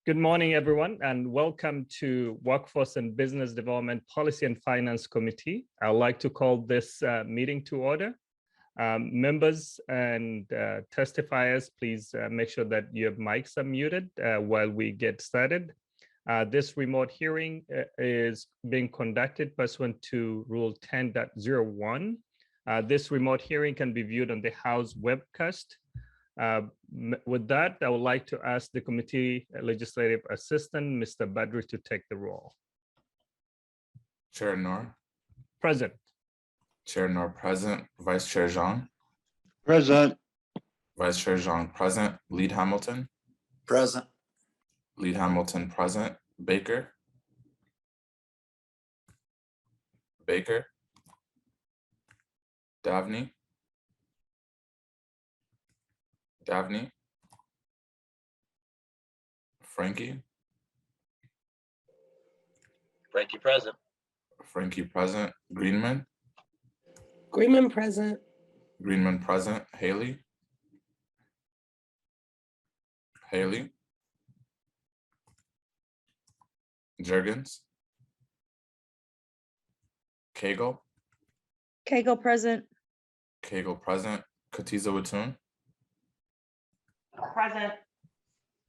Good morning, everyone, and welcome to Workforce and Business Development Policy and Finance Committee. I'd like to call this meeting to order. Members and testifiers, please make sure that your mics are muted while we get started. This remote hearing is being conducted pursuant to Rule 10.01. This remote hearing can be viewed on the House webcast. With that, I would like to ask the committee legislative assistant, Mr. Badri, to take the roll. Chair Noor. Present. Chair Noor present. Vice Chair Xiong. Present. Vice Chair Xiong present. Lead Hamilton. Present. Lead Hamilton present. Baker. Baker. Davnie. Davnie. Frankie. Frankie present. Frankie present. Greenman. Greenman present. Greenman present. Hallie. Hallie. Jurgens. Cagle. Cagle present. Cagle present. Katiza Watun. Present.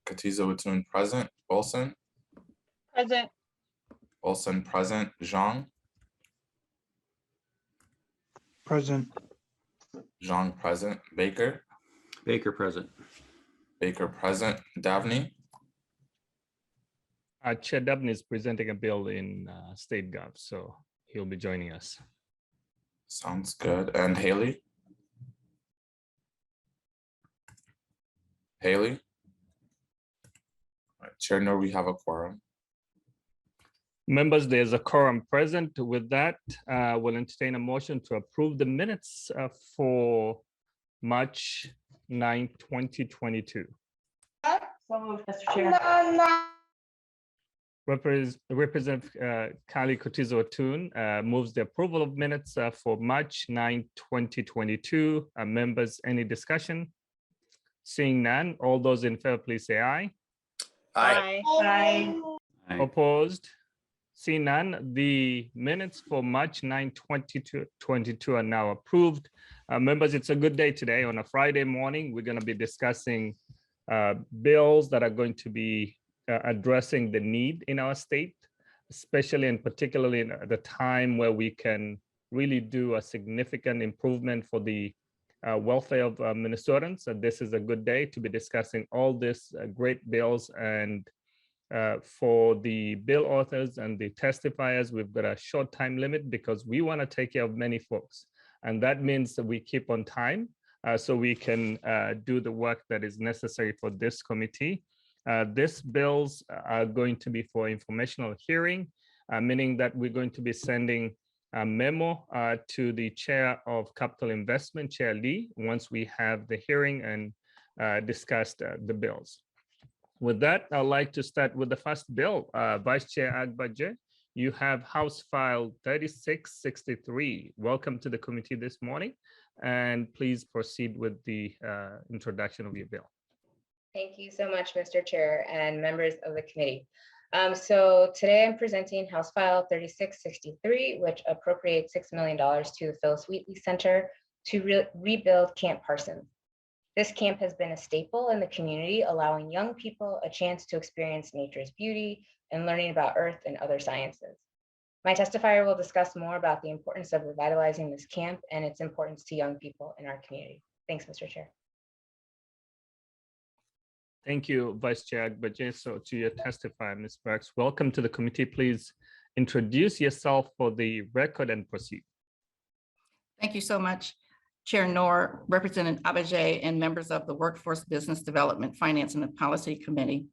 Katiza Watun present. Olson. Present. Olson present. Xiong. Present. Xiong present. Baker. Baker present. Baker present. Davnie. Chair Davnie is presenting a bill in State Gov, so he'll be joining us. Sounds good. And Hallie. Hallie. All right, Chair Noor, we have a quorum. Members, there's a quorum present. With that, we'll entertain a motion to approve the minutes for March 9, 2022. So moved, Mr. Chair. Representative Kali Kutizo-Otun moves the approval of minutes for March 9, 2022. Members, any discussion? Seeing none, all those in favor, please say aye. Aye. Aye. Opposed? Seeing none, the minutes for March 9, 2022 are now approved. Members, it's a good day today. On a Friday morning, we're going to be discussing bills that are going to be addressing the need in our state, especially and particularly at the time where we can really do a significant improvement for the welfare of Minnesotans. So this is a good day to be discussing all these great bills. And for the bill authors and the testifiers, we've got a short time limit because we want to take care of many folks. And that means that we keep on time so we can do the work that is necessary for this committee. These bills are going to be for informational hearing, meaning that we're going to be sending a memo to the Chair of Capital Investment, Chair Lee, once we have the hearing and discussed the bills. With that, I'd like to start with the first bill. Vice Chair Agbaje, you have House File 3663. Welcome to the committee this morning, and please proceed with the introduction of your bill. Thank you so much, Mr. Chair and members of the committee. So today I'm presenting House File 3663, which appropriates $6 million to the Phillips Wheatley Center to rebuild Camp Parsons. This camp has been a staple in the community, allowing young people a chance to experience nature's beauty and learning about earth and other sciences. My testifier will discuss more about the importance of revitalizing this camp and its importance to young people in our community. Thanks, Mr. Chair. Thank you, Vice Chair Agbaje. So to your testifier, Ms. Burks, welcome to the committee. Please introduce yourself for the record and proceed. Thank you so much, Chair Noor, Representative Agbaje, and members of the Workforce Business Development, Finance, and Policy Committee.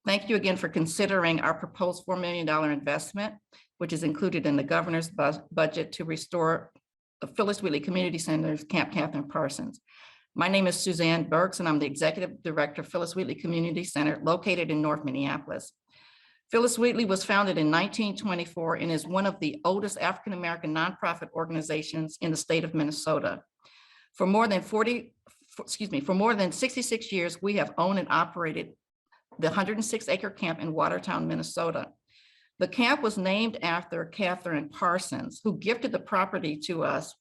Thank you again for considering our proposed $4 million investment, which is included in the governor's budget to restore the Phillips Wheatley Community Center's Camp Katherine Parsons. My name is Suzanne Burks, and I'm the Executive Director of Phillips Wheatley Community Center located in North Minneapolis. Phillips Wheatley was founded in 1924 and is one of the oldest African-American nonprofit organizations in the state of Minnesota. For more than 66 years, we have owned and operated the 106-acre camp in Watertown, Minnesota. The camp was named after Katherine Parsons, who gifted the property to us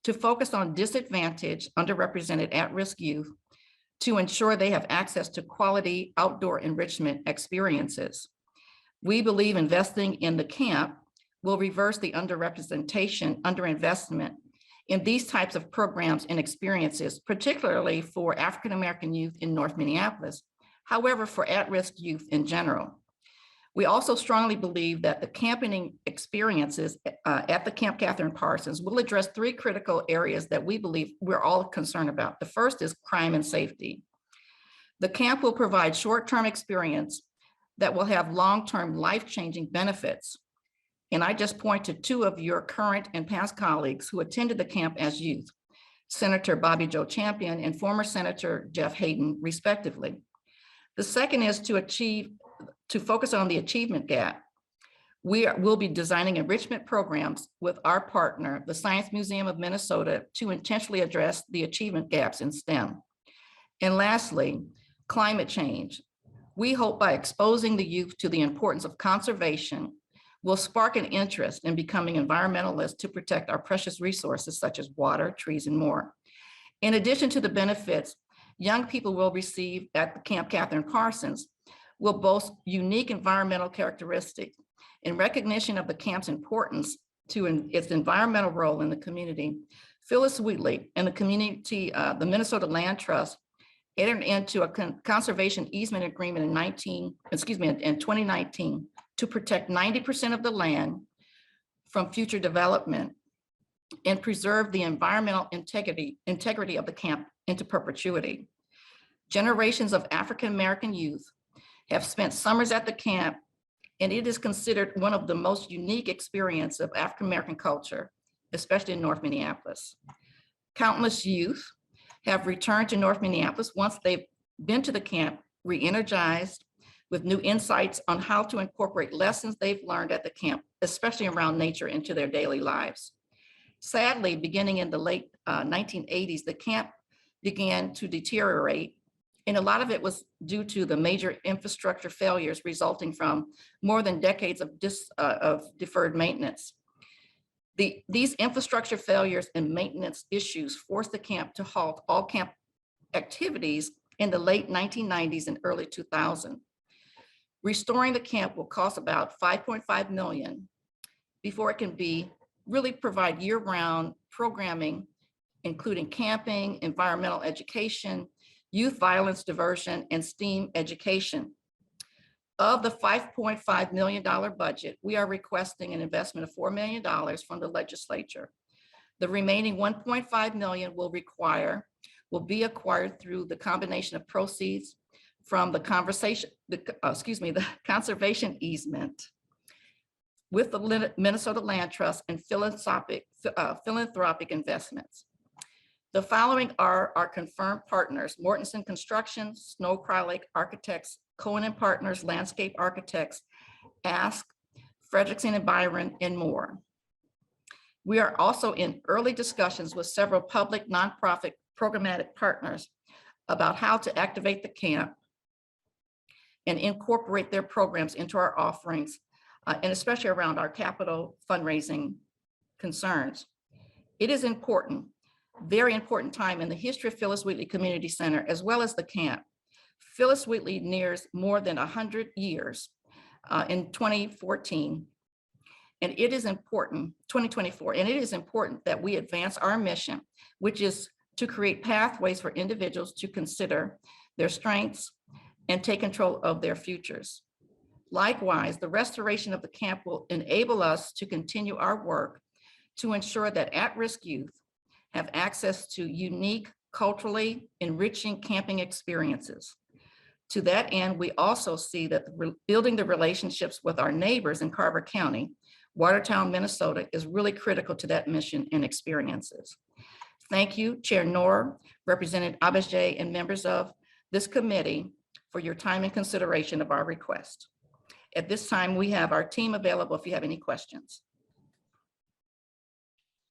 to focus on disadvantaged, underrepresented at-risk youth to ensure they have access to quality outdoor enrichment experiences. We believe investing in the camp will reverse the underrepresentation, underinvestment in these types of programs and experiences, particularly for African-American youth in North Minneapolis, however, for at-risk youth in general. We also strongly believe that the camping experiences at the Camp Katherine Parsons will address three critical areas that we believe we're all concerned about. The first is crime and safety. The camp will provide short-term experience that will have long-term life-changing benefits. And I just point to two of your current and past colleagues who attended the camp as youth, Senator Bobby Joe Champion and former Senator Jeff Hayden, respectively. The second is to focus on the achievement gap. We'll be designing enrichment programs with our partner, the Science Museum of Minnesota, to intentionally address the achievement gaps in STEM. And lastly, climate change. We hope by exposing the youth to the importance of conservation will spark an interest in becoming environmentalists to protect our precious resources such as water, trees, and more. In addition to the benefits young people will receive at the Camp Katherine Parsons will boast unique environmental characteristics. In recognition of the camp's importance to its environmental role in the community, Phyllis Wheatley and the community, the Minnesota Land Trust, entered into a conservation easement agreement in 2019 to protect 90% of the land from future development and preserve the environmental integrity of the camp into perpetuity. Generations of African-American youth have spent summers at the camp, and it is considered one of the most unique experiences of African-American culture, especially in North Minneapolis. Countless youth have returned to North Minneapolis once they've been to the camp, re-energized with new insights on how to incorporate lessons they've learned at the camp, especially around nature, into their daily lives. Sadly, beginning in the late 1980s, the camp began to deteriorate, and a lot of it was due to the major infrastructure failures resulting from more than decades of deferred maintenance. These infrastructure failures and maintenance issues forced the camp to halt all camp activities in the late 1990s and early 2000. Restoring the camp will cost about $5.5 million before it can be really provide year-round programming, including camping, environmental education, youth violence diversion, and STEAM education. Of the $5.5 million budget, we are requesting an investment of $4 million from the legislature. The remaining $1.5 million will be acquired through the combination of proceeds from the conservation easement with the Minnesota Land Trust and philanthropic investments. The following are our confirmed partners: Mortensen Construction, Snow Crowlake Architects, Cohen and Partners Landscape Architects, Ask, Frederickson and Byron, and more. We are also in early discussions with several public nonprofit programmatic partners about how to activate the camp and incorporate their programs into our offerings, and especially around our capital fundraising concerns. It is important, very important time in the history of Phillips Wheatley Community Center, as well as the camp. Phillips Wheatley nears more than 100 years in 2014, and it is important, 2024, and it is important that we advance our mission, which is to create pathways for individuals to consider their strengths and take control of their futures. Likewise, the restoration of the camp will enable us to continue our work to ensure that at-risk youth have access to unique, culturally enriching camping experiences. To that end, we also see that building the relationships with our neighbors in Carver County, Watertown, Minnesota, is really critical to that mission and experiences. Thank you, Chair Noor, Representative Agbaje, and members of this committee for your time and consideration of our request. At this time, we have our team available if you have any questions.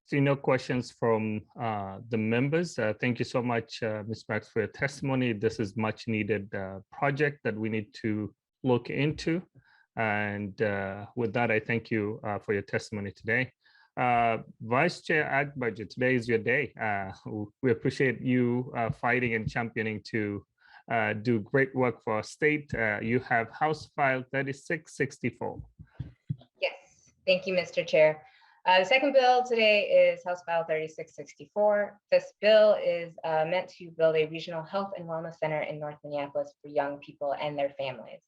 See no questions from the members. Thank you so much, Ms. Max, for your testimony. This is much needed project that we need to look into. And with that, I thank you for your testimony today. Vice Chair Agbaje, today is your day. We appreciate you fighting and championing to do great work for our state. You have House File 3664. Yes, thank you, Mr. Chair. The second bill today is House File 3664. This bill is meant to build a regional health and wellness center in North Minneapolis for young people and their families.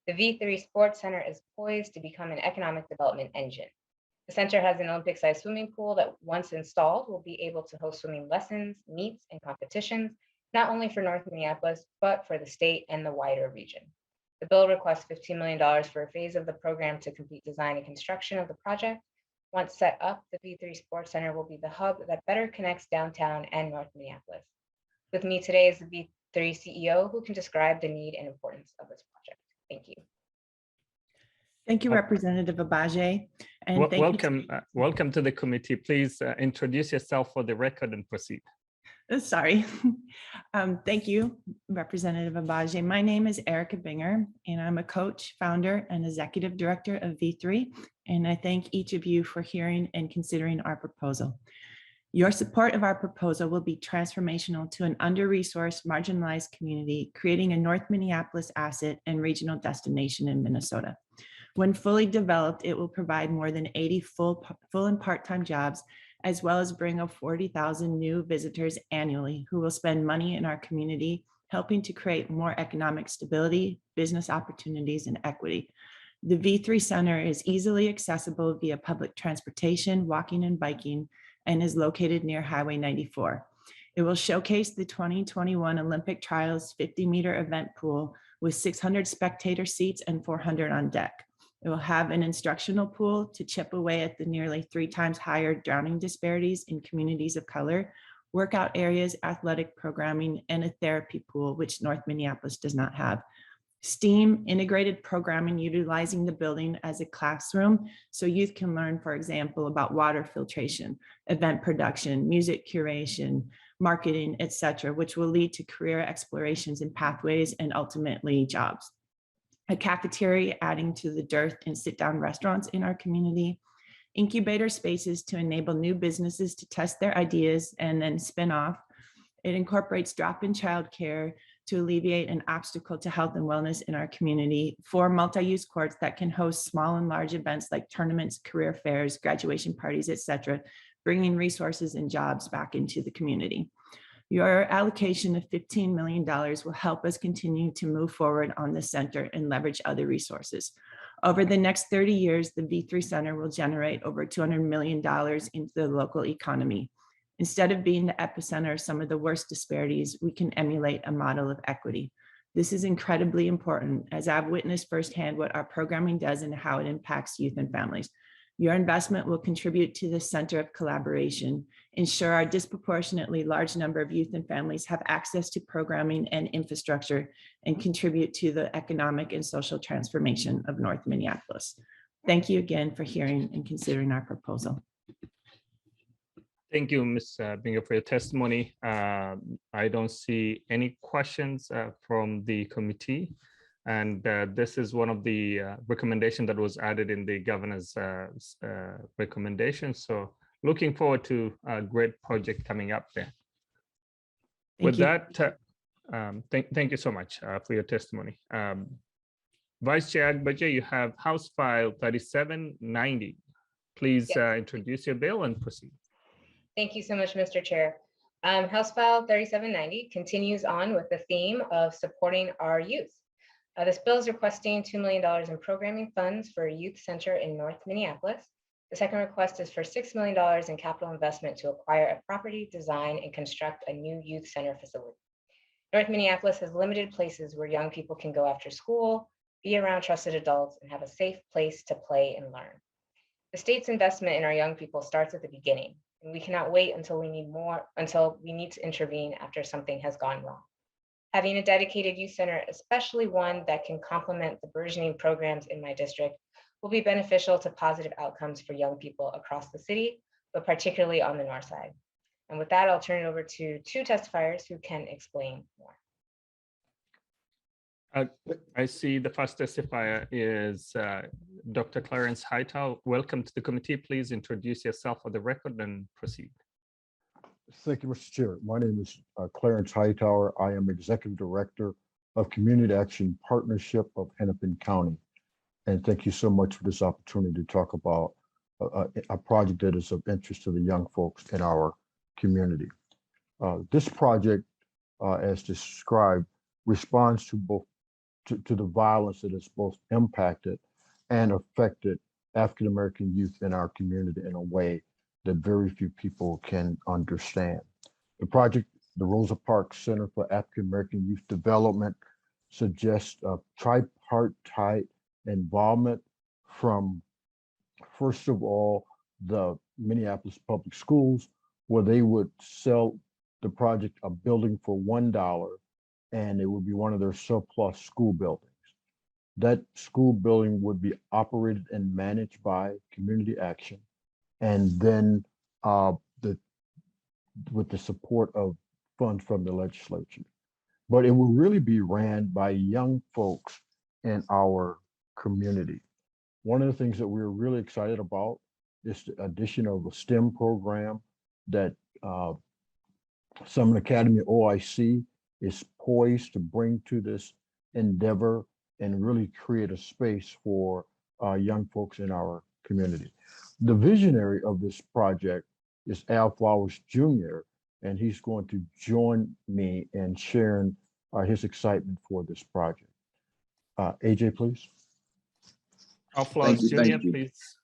The V3 Sports Center is poised to become an economic development engine. The center has an Olympic-sized swimming pool that, once installed, will be able to host swimming lessons, meets, and competitions, not only for North Minneapolis, but for the state and the wider region. The bill requests $15 million for a phase of the program to complete design and construction of the project. Once set up, the V3 Sports Center will be the hub that better connects downtown and North Minneapolis. With me today is the V3 CEO, who can describe the need and importance of this project. Thank you. Thank you, Representative Agbaje. And thank welcome, welcome to the committee. Please introduce yourself for the record and proceed. Sorry. Thank you, Representative Agbaje. My name is Erica Binger, and I'm a coach, founder, and executive director of V3. And I thank each of you for hearing and considering our proposal. Your support of our proposal will be transformational to an under-resourced, marginalized community, creating a North Minneapolis asset and regional destination in Minnesota. When fully developed, it will provide more than 80 full and part-time jobs, as well as bring up 40,000 new visitors annually who will spend money in our community, helping to create more economic stability, business opportunities, and equity. The V3 Center is easily accessible via public transportation, walking and biking, and is located near Highway 94. It will showcase the 2021 Olympic Trials 50-meter event pool with 600 spectator seats and 400 on deck. It will have an instructional pool to chip away at the nearly 3 times higher drowning disparities in communities of color, workout areas, athletic programming, and a therapy pool, which North Minneapolis does not have. STEAM integrated programming utilizing the building as a classroom so youth can learn, for example, about water filtration, event production, music curation, marketing, etc., which will lead to career explorations and pathways and ultimately jobs. A cafeteria adding to the dearth in sit-down restaurants in our community, incubator spaces to enable new businesses to test their ideas and then spin off. It incorporates drop-in childcare to alleviate an obstacle to health and wellness in our community, 4 multi-use courts that can host small and large events like tournaments, career fairs, graduation parties, etc., bringing resources and jobs back into the community. Your allocation of $15 million will help us continue to move forward on the center and leverage other resources. Over the next 30 years, the V3 Center will generate over $200 million into the local economy. Instead of being the epicenter of some of the worst disparities, we can emulate a model of equity. This is incredibly important, as I've witnessed firsthand what our programming does and how it impacts youth and families. Your investment will contribute to the center of collaboration, ensure our disproportionately large number of youth and families have access to programming and infrastructure, and contribute to the economic and social transformation of North Minneapolis. Thank you again for hearing and considering our proposal. Thank you, Ms. Binger, for your testimony. I don't see any questions from the committee. And this is one of the recommendations that was added in the governor's recommendation. So looking forward to a great project coming up there. With that, thank you so much for your testimony. Vice Chair Agbaje, you have House File 3790. Please introduce your bill and proceed. Thank you so much, Mr. Chair. House File 3790 continues on with the theme of supporting our youth. This bill is requesting $2 million in programming funds for a youth center in North Minneapolis. The second request is for $6 million in capital investment to acquire a property, design, and construct a new youth center facility. North Minneapolis has limited places where young people can go after school, be around trusted adults, and have a safe place to play and learn. The state's investment in our young people starts at the beginning, and we cannot wait until we need to intervene after something has gone wrong. Having a dedicated youth center, especially one that can complement the burgeoning programs in my district, will be beneficial to positive outcomes for young people across the city, but particularly on the north side. And with that, I'll turn it over to two testifiers who can explain more. I see the first testifier is Dr. Clarence Hightower. Welcome to the committee. Please introduce yourself for the record and proceed. Thank you, Mr. Chair. My name is Clarence Hightower. I am Executive Director of Community Action Partnership of Hennepin County. And thank you so much for this opportunity to talk about a project that is of interest to the young folks in our community. This project, as described, responds to both to the violence that has both impacted and affected African-American youth in our community in a way that very few people can understand. The project, the Rosa Parks Center for African-American Youth Development, suggests a tripartite involvement from, first of all, the Minneapolis Public Schools, where they would sell the project a building for $1, and it would be one of their surplus school buildings. That school building would be operated and managed by Community Action, and then with the support of funds from the legislature. But it will really be ran by young folks in our community. One of the things that we're really excited about is the addition of a STEM program that Summit Academy OIC is poised to bring to this endeavor and really create a space for young folks in our community. The visionary of this project is Al Flowers Jr., and he's going to join me in sharing his excitement for this project. AJ, please. Al Flowers Jr., please.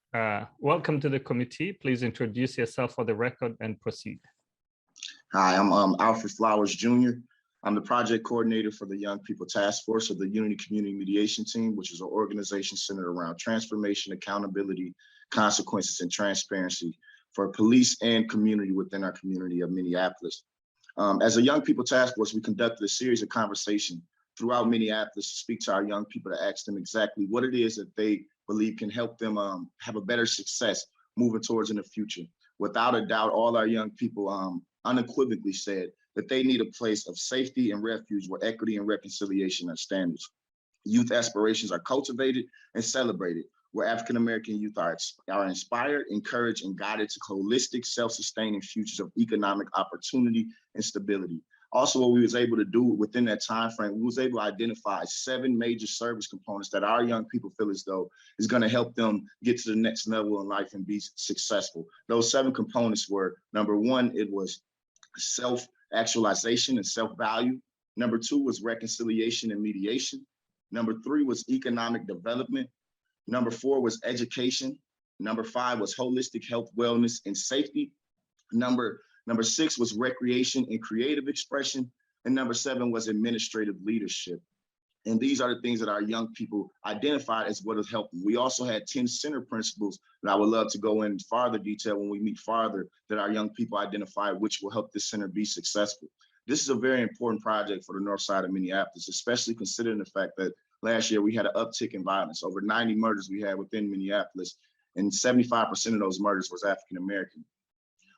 Welcome to the committee. Please introduce yourself for the record and proceed. Hi, I'm Alfred Flowers Jr. I'm the project coordinator for the Young People Task Force of the Unity Community Mediation Team, which is an organization centered around transformation, accountability, consequences, and transparency for police and community within our community of Minneapolis. As a Young People Task Force, we conducted a series of conversations throughout Minneapolis to speak to our young people, to ask them exactly what it is that they believe can help them have a better success moving towards in the future. Without a doubt, all our young people unequivocally said that they need a place of safety and refuge where equity and reconciliation are standards. Youth aspirations are cultivated and celebrated, where African-American youth are inspired, encouraged, and guided to holistic, self-sustaining futures of economic opportunity and stability. Also, what we was able to do within that time frame, we was able to identify 7 major service components that our young people feel as though is going to help them get to the next level in life and be successful. Those 7 components were, number 1, it was self-actualization and self-value. Number 2 was reconciliation and mediation. Number 3 was economic development. Number 4 was education. Number 5 was holistic health, wellness, and safety. Number 6 was recreation and creative expression. And number 7 was administrative leadership. And these are the things that our young people identified as what has helped them. We also had 10 center principles that I would love to go in farther detail when we meet farther that our young people identified, which will help this center be successful. This is a very important project for the north side of Minneapolis, especially considering the fact that last year we had an uptick in violence. Over 90 murders we had within Minneapolis, and 75% of those murders was African-American.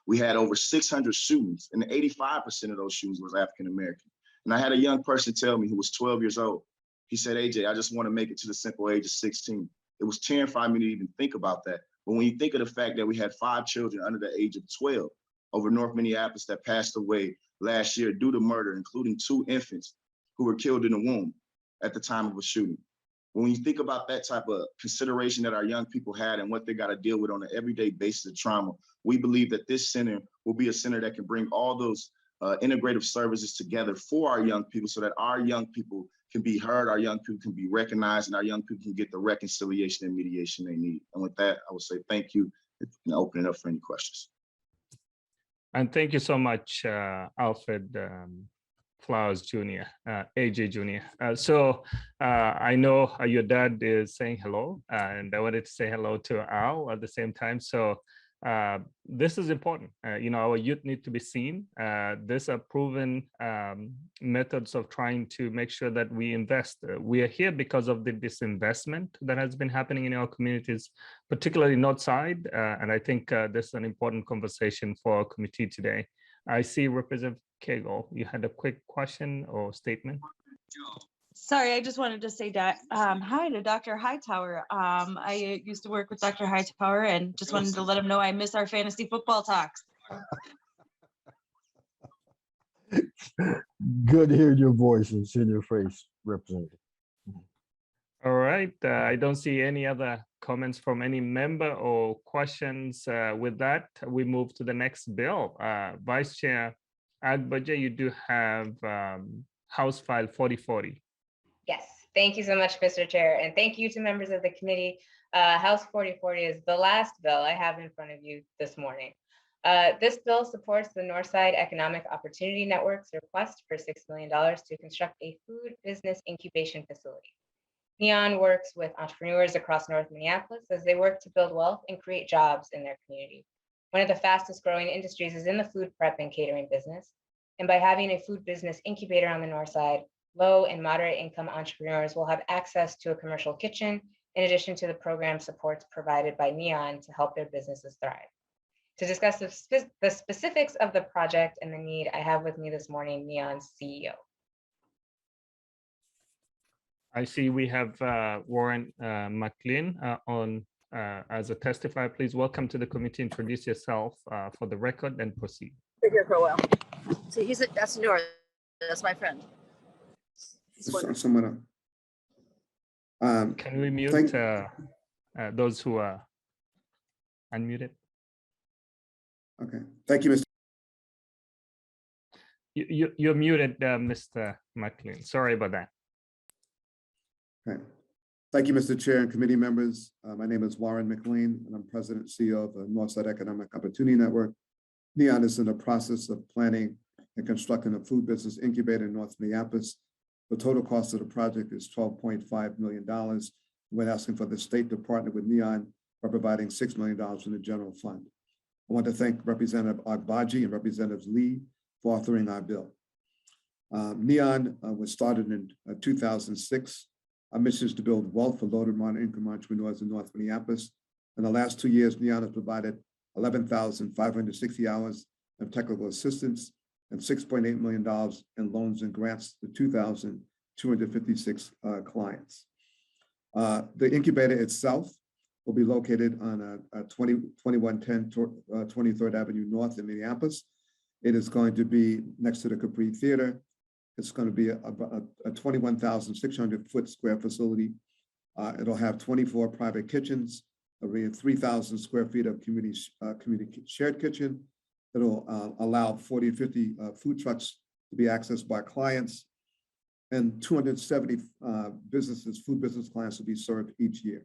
We had over 600 shootings, and 85% of those shootings was African-American. And I had a young person tell me, who was 12 years old, he said, AJ, I just want to make it to the simple age of 16. It was terrifying me to even think about that. But when you think of the fact that we had 5 children under the age of 12 over North Minneapolis that passed away last year due to murder, including 2 infants who were killed in the womb at the time of a shooting. When you think about that type of consideration that our young people had and what they got to deal with on an everyday basis of trauma, we believe that this center will be a center that can bring all those integrative services together for our young people so that our young people can be heard, our young people can be recognized, and our young people can get the reconciliation and mediation they need. And with that, I will say thank you and open it up for any questions. And thank you so much, Alfred Flowers Jr., AJ Jr. So I know your dad is saying hello, and I wanted to say hello to Al at the same time. So this is important. Our youth need to be seen. These are proven methods of trying to make sure that we invest. We are here because of the disinvestment that has been happening in our communities, particularly Northside. And I think this is an important conversation for our committee today. I see Representative Cagle, you had a quick question or statement? Sorry, I just wanted to say that hi to Dr. Hightower. I used to work with Dr. Hightower and just wanted to let him know I miss our fantasy football talks. Good to hear your voice and seeing your face, Representative. All right, I don't see any other comments from any member or questions. With that, we move to the next bill. Vice Chair Agbaje, you do have House File 4040. Yes, thank you so much, Mr. Chair, and thank you to members of the committee. House 4040 is the last bill I have in front of you this morning. This bill supports the Northside Economic Opportunity Network's request for $6 million to construct a food business incubation facility. NEON works with entrepreneurs across North Minneapolis as they work to build wealth and create jobs in their community. One of the fastest growing industries is in the food prep and catering business. And by having a food business incubator on the North Side, low and moderate income entrepreneurs will have access to a commercial kitchen, in addition to the program supports provided by NEON to help their businesses thrive. To discuss the specifics of the project and the need, I have with me this morning NEON's CEO. I see we have Warren McLean on as a testifier. Please welcome to the committee. Introduce yourself for the record and proceed. Here for a while. So that's Nora. That's my friend. Someone can we mute those who are unmuted? Okay, thank you, Mr. You're muted, Mr. McLean. Sorry about that. Okay. Thank you, Mr. Chair and committee members. My name is Warren McLean, and I'm President and CEO of the Northside Economic Opportunity Network. NEON is in the process of planning and constructing a food business incubator in North Minneapolis. The total cost of the project is $12.5 million. We're asking for the state to partner with NEON by providing $6 million from the general fund. I want to thank Representative Agbaje and Representative Lee for authoring our bill. NEON was started in 2006. Our mission is to build wealth for low to moderate income entrepreneurs in North Minneapolis. In the last 2 years, NEON has provided 11,560 hours of technical assistance and $6.8 million in loans and grants to 2,256 clients. The incubator itself will be located on 2110 23rd Avenue North in Minneapolis. It is going to be next to the Capri Theater. It's going to be a 21,600 square facility. It'll have 24 private kitchens. There'll be 3,000 square feet of community shared kitchen. It'll allow 40 to 50 food trucks to be accessed by clients, and 270 food business clients will be served each year.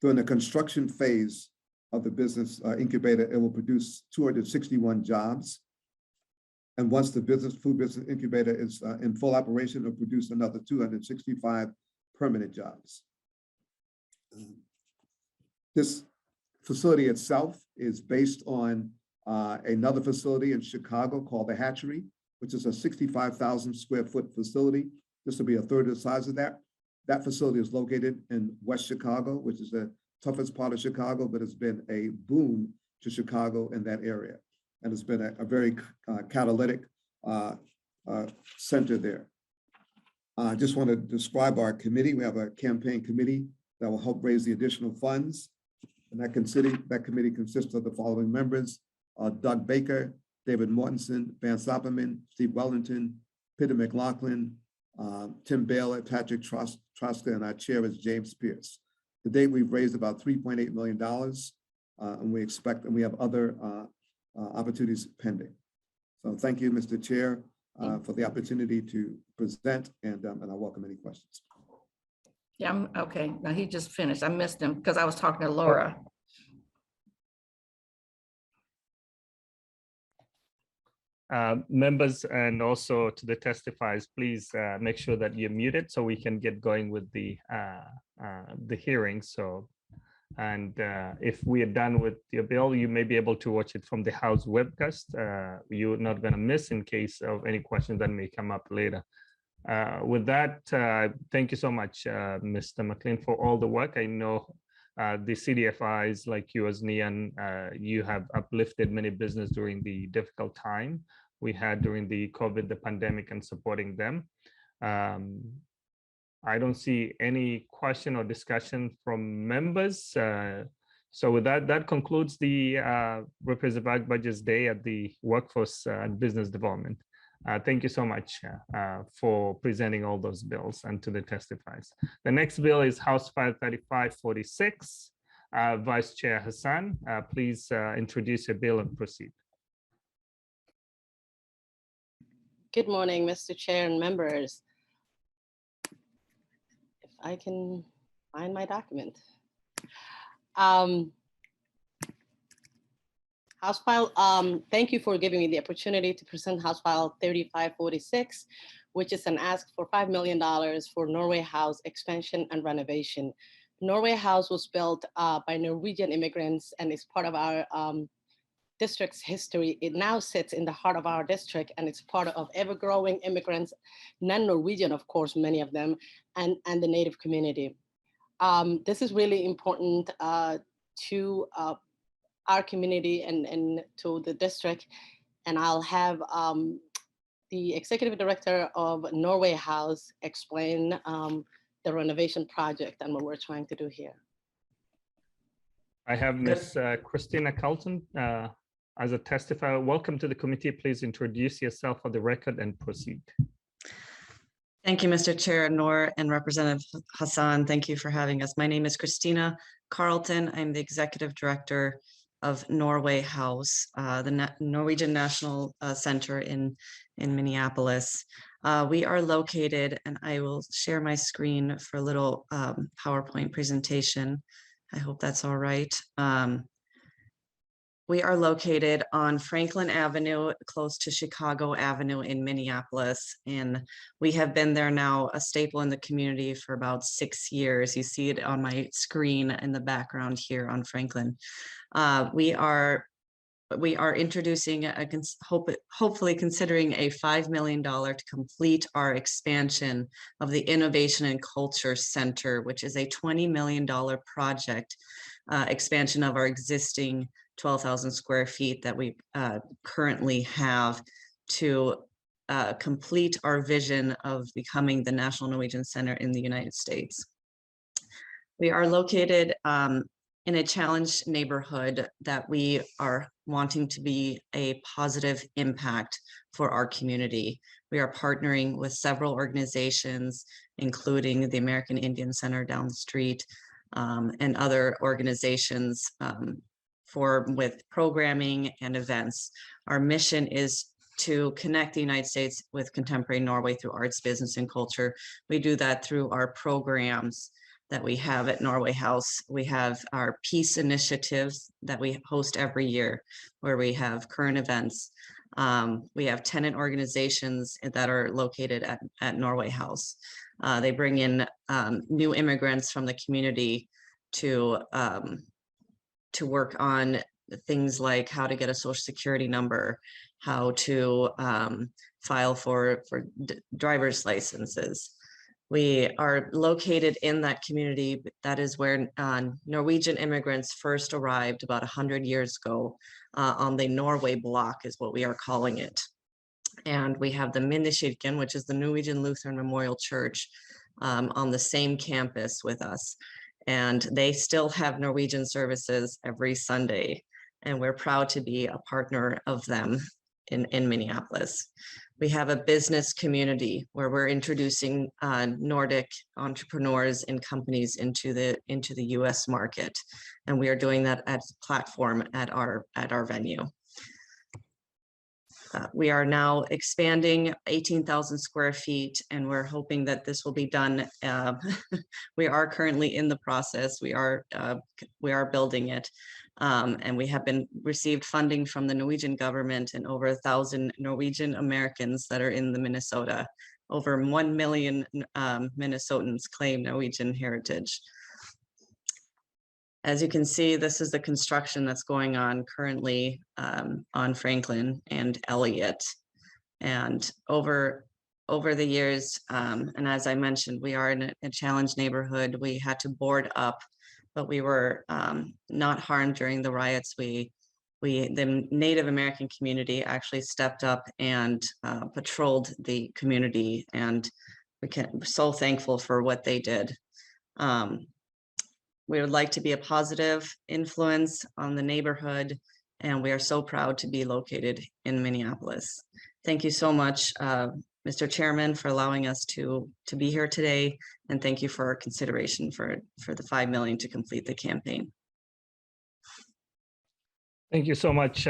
During the construction phase of the business incubator, it will produce 261 jobs. And once the food business incubator is in full operation, it'll produce another 265 permanent jobs. This facility itself is based on another facility in Chicago called the Hatchery, which is a 65,000 square foot facility. This will be a third of the size of that. That facility is located in West Chicago, which is the toughest part of Chicago, but it's been a boon to Chicago in that area. And it's been a very catalytic center there. I just want to describe our committee. We have a campaign committee that will help raise the additional funds. And that committee consists of the following members: Doug Baker, David Mortensen, Van Sopperman, Steve Wellington, Peter McLaughlin, Tim Baylor, Patrick Troska, and our chair is James Pierce. To date, we've raised about $3.8 million, and we have other opportunities pending. So thank you, Mr. Chair, for the opportunity to present, and I welcome any questions. Yeah, okay. Now he just finished. I missed him because I was talking to Laura. Members and also to the testifiers, please make sure that you're muted so we can get going with the hearing. So And if we are done with your bill, you may be able to watch it from the House webcast. You're not going to miss in case of any questions that may come up later. With that, thank you so much, Mr. McLean, for all the work. I know the CDFIs like you as Neon, you have uplifted many business during the difficult time we had during the COVID, the pandemic, and supporting them. I don't see any question or discussion from members. So with that, that concludes the Representative Agbaje's day at the Workforce and Business Development. Thank you so much for presenting all those bills and to the testifiers. The next bill is House File 3546. Vice Chair Hassan, please introduce your bill and proceed. Good morning, Mr. Chair and members. If I can find my document. House File, thank you for giving me the opportunity to present House File 3546, which is an ask for $5 million for Norway House expansion and renovation. Norway House was built by Norwegian immigrants and is part of our district's history. It now sits in the heart of our district, and it's part of ever-growing immigrants, non-Norwegian, of course, many of them, and the Native community. This is really important to our community and to the district. And I'll have the executive director of Norway House explain the renovation project and what we're trying to do here. I have Ms. Christina Carlton as a testifier. Welcome to the committee. Please introduce yourself for the record and proceed. Thank you, Mr. Chair, Nor, and Representative Hassan. Thank you for having us. My name is Christina Carlton. I'm the executive director of Norway House, the Norwegian National Center in Minneapolis. We are located, and I will share my screen for a little PowerPoint presentation. I hope that's all right. We are located on Franklin Avenue, close to Chicago Avenue in Minneapolis. And we have been there now, a staple in the community for about 6 years. You see it on my screen in the background here on Franklin. We are introducing, hopefully considering a $5 million to complete our expansion of the Innovation and Culture Center, which is a $20 million project, expansion of our existing 12,000 square feet that we currently have to complete our vision of becoming the National Norwegian Center in the United States. We are located in a challenged neighborhood that we are wanting to be a positive impact for our community. We are partnering with several organizations, including the American Indian Center down the street and other organizations with programming and events. Our mission is to connect the United States with contemporary Norway through arts, business, and culture. We do that through our programs that we have at Norway House. We have our peace initiatives that we host every year, where we have current events. We have tenant organizations that are located at Norway House. They bring in new immigrants from the community to work on things like how to get a social security number, how to file for driver's licenses. We are located in that community. That is where Norwegian immigrants first arrived about 100 years ago on the Norway block is what we are calling it. And we have the Minnekirken, which is the Norwegian Lutheran Memorial Church on the same campus with us. And they still have Norwegian services every Sunday. And we're proud to be a partner of them in Minneapolis. We have a business community where we're introducing Nordic entrepreneurs and companies into the US market. And we are doing that as a platform at our venue. We are now expanding 18,000 square feet, and we're hoping that this will be done. We are currently in the process. We are building it, and we have received funding from the Norwegian government and over 1,000 Norwegian Americans that are in the Minnesota. Over 1 million Minnesotans claim Norwegian heritage. As you can see, this is the construction that's going on currently on Franklin and Elliott. And over the years, and as I mentioned, we are in a challenged neighborhood. We had to board up, but we were not harmed during the riots. The Native American community actually stepped up and patrolled the community, and we're so thankful for what they did. We would like to be a positive influence on the neighborhood, and we are so proud to be located in Minneapolis. Thank you so much, Mr. Chairman, for allowing us to be here today, and thank you for consideration for the $5 million to complete the campaign. Thank you so much,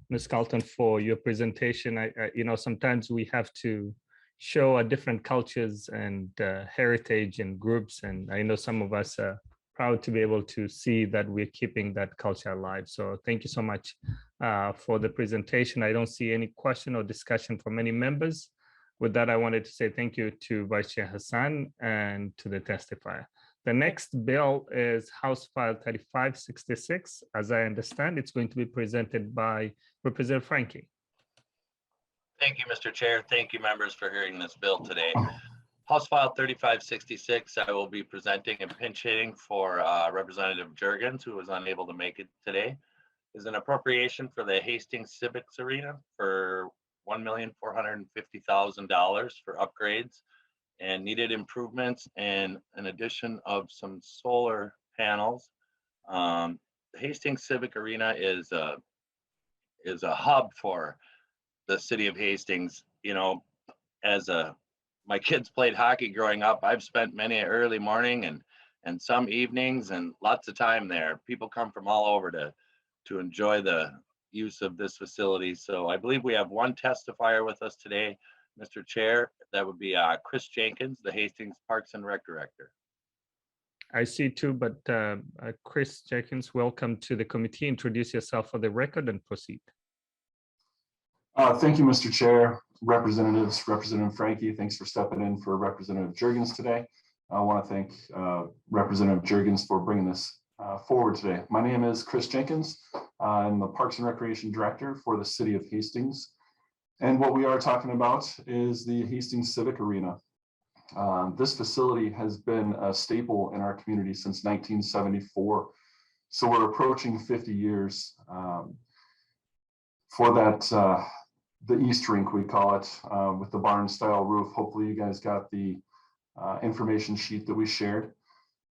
Ms. Carlton, for your presentation. Sometimes we have to show our different cultures and heritage and groups, and I know some of us are proud to be able to see that we're keeping that culture alive. So thank you so much for the presentation. I don't see any question or discussion from any members. With that, I wanted to say thank you to Vice Chair Hassan and to the testifier. The next bill is House File 3566. As I understand, it's going to be presented by Representative Frankie. Thank you, Mr. Chair. Thank you, members, for hearing this bill today. House File 3566, I will be presenting and pinch hitting for Representative Jurgens, who was unable to make it today, is an appropriation for the Hastings Civic Arena for $1,450,000 for upgrades and needed improvements and an addition of some solar panels. The Hastings Civic Arena is a hub for the city of Hastings. My kids played hockey growing up. I've spent many an early morning and some evenings and lots of time there. People come from all over to enjoy the use of this facility. So I believe we have one testifier with us today, Mr. Chair. That would be Chris Jenkins, the Hastings Parks and Rec Director. I see two, but Chris Jenkins, welcome to the committee. Introduce yourself for the record and proceed. Thank you, Mr. Chair, representatives, Representative Frankie. Thanks for stepping in for Representative Jurgens today. I want to thank Representative Jurgens for bringing this forward today. My name is Chris Jenkins. I'm the Parks and Recreation Director for the City of Hastings. And what we are talking about is the Hastings Civic Arena. This facility has been a staple in our community since 1974. So we're approaching 50 years for that, the East Rink, we call it, with the barn style roof. Hopefully you guys got the information sheet that we shared.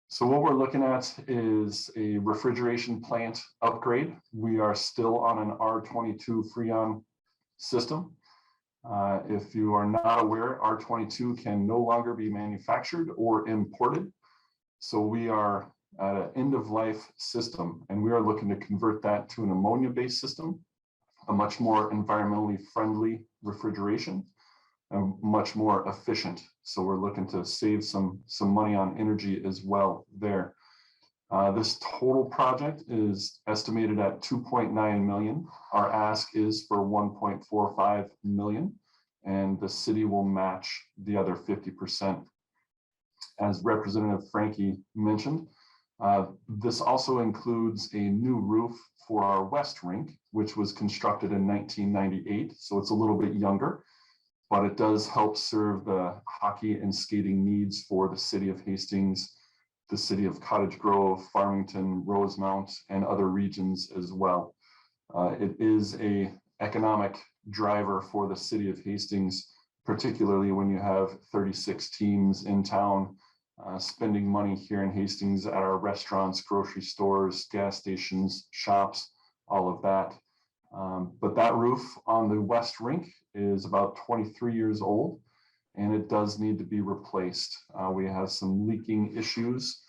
So what we're looking at is a refrigeration plant upgrade. We are still on an R22 Freon system. If you are not aware, R22 can no longer be manufactured or imported. So we are at an end of life system, and we are looking to convert that to an ammonia-based system, a much more environmentally friendly refrigeration, and much more efficient. So we're looking to save some money on energy as well there. This total project is estimated at $2.9 million. Our ask is for $1.45 million, and the city will match the other 50%. As Representative Frankie mentioned, this also includes a new roof for our West Rink, which was constructed in 1998. So it's a little bit younger, but it does help serve the hockey and skating needs for the city of Hastings, the city of Cottage Grove, Farmington, Rosemount, and other regions as well. It is an economic driver for the city of Hastings, particularly when you have 36 teams in town spending money here in Hastings at our restaurants, grocery stores, gas stations, shops, all of that. But that roof on the West Rink is about 23 years old, and it does need to be replaced. We have some leaking issues,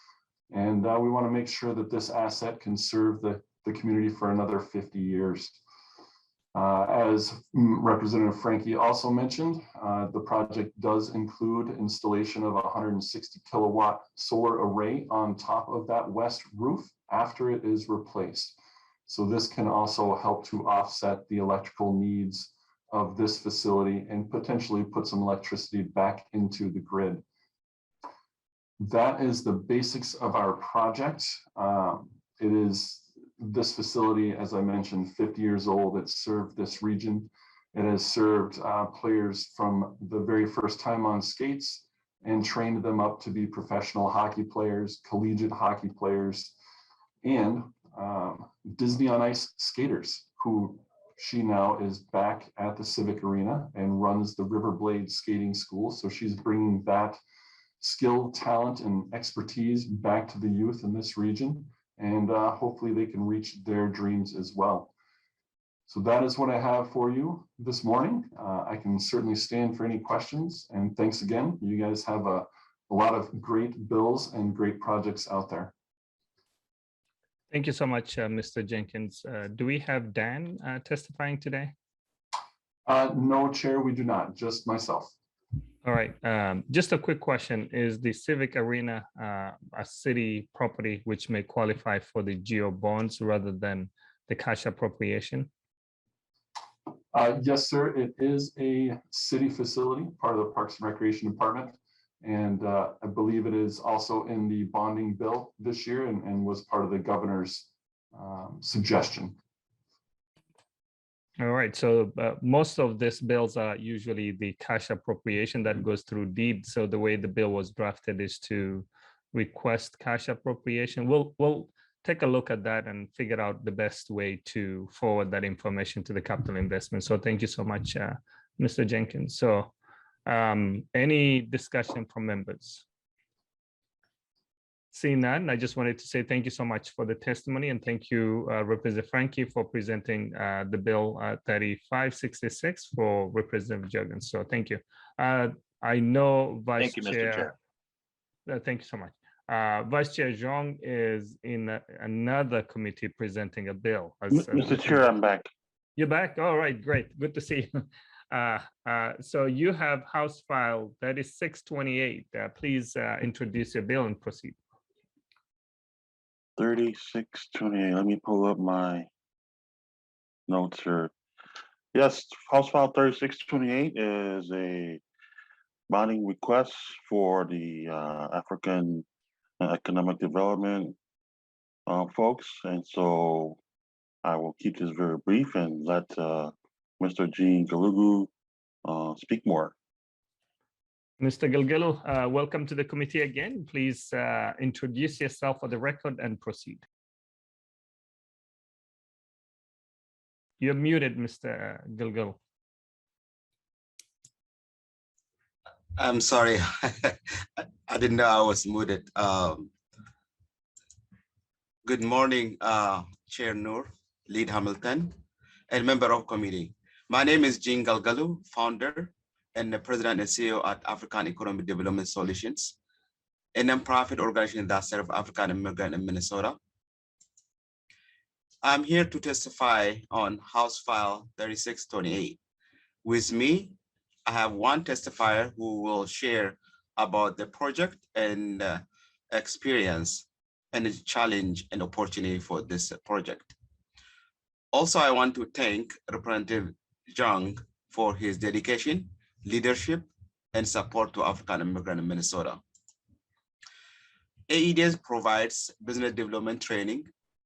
and we want to make sure that this asset can serve the community for another 50 years. As Representative Frankie also mentioned, the project does include installation of a 160 kilowatt solar array on top of that west roof after it is replaced. So this can also help to offset the electrical needs of this facility and potentially put some electricity back into the grid. That is the basics of our project. This facility, as I mentioned, 50 years old. It's served this region. It has served players from the very first time on skates and trained them up to be professional hockey players, collegiate hockey players, and Disney on Ice skaters, who she now is back at the Civic Arena and runs the Riverblade Skating School. So she's bringing that skill, talent, and expertise back to the youth in this region. And hopefully they can reach their dreams as well. So that is what I have for you this morning. I can certainly stand for any questions. And thanks again. You guys have a lot of great bills and great projects out there. Thank you so much, Mr. Jenkins. Do we have Dan testifying today? No, Chair, we do not, just myself. All right, just a quick question. Is the Civic Arena a city property which may qualify for the GO bonds rather than the cash appropriation? Yes, sir, it is a city facility, part of the Parks and Recreation Department. And I believe it is also in the bonding bill this year and was part of the governor's suggestion. All right, so most of these bills are usually the cash appropriation that goes through deed. So the way the bill was drafted is to request cash appropriation. We'll take a look at that and figure out the best way to forward that information to the capital investment. So thank you so much, Mr. Jenkins. So any discussion from members? Seeing none, I just wanted to say thank you so much for the testimony, and thank you, Representative Frankie, for presenting the bill 3566 for Representative Jurgens. So thank you. I know Vice Thank you, Chair. Mr. Chair. Thank you so much. Vice Chair Xiong is in another committee presenting a bill. Mr. Chair, I'm back. You're back? All right, great. Good to see you. So you have House File 3628. Please introduce your bill and proceed. 3628. Let me pull up my notes here. Yes, House File 3628 is a bonding request for the African Economic Development folks. And so I will keep this very brief and let Mr. Jean Galugu speak more. Mr. Gilgillo, welcome to the committee again. Please introduce yourself for the record and proceed. You're muted, Mr. Gilgillo. I'm sorry, I didn't know I was muted. Good morning, Chair Noor, Lead Hamilton, and member of committee. My name is Jean Galgalu, founder and the president and CEO at African Economic Development Solutions, a nonprofit organization that serves African immigrants in Minnesota. I'm here to testify on House File 3628. With me, I have one testifier who will share about the project and experience and the challenge and opportunity for this project. Also, I want to thank Representative Xiong for his dedication, leadership, and support to African immigrants in Minnesota. AEDS provides business development training,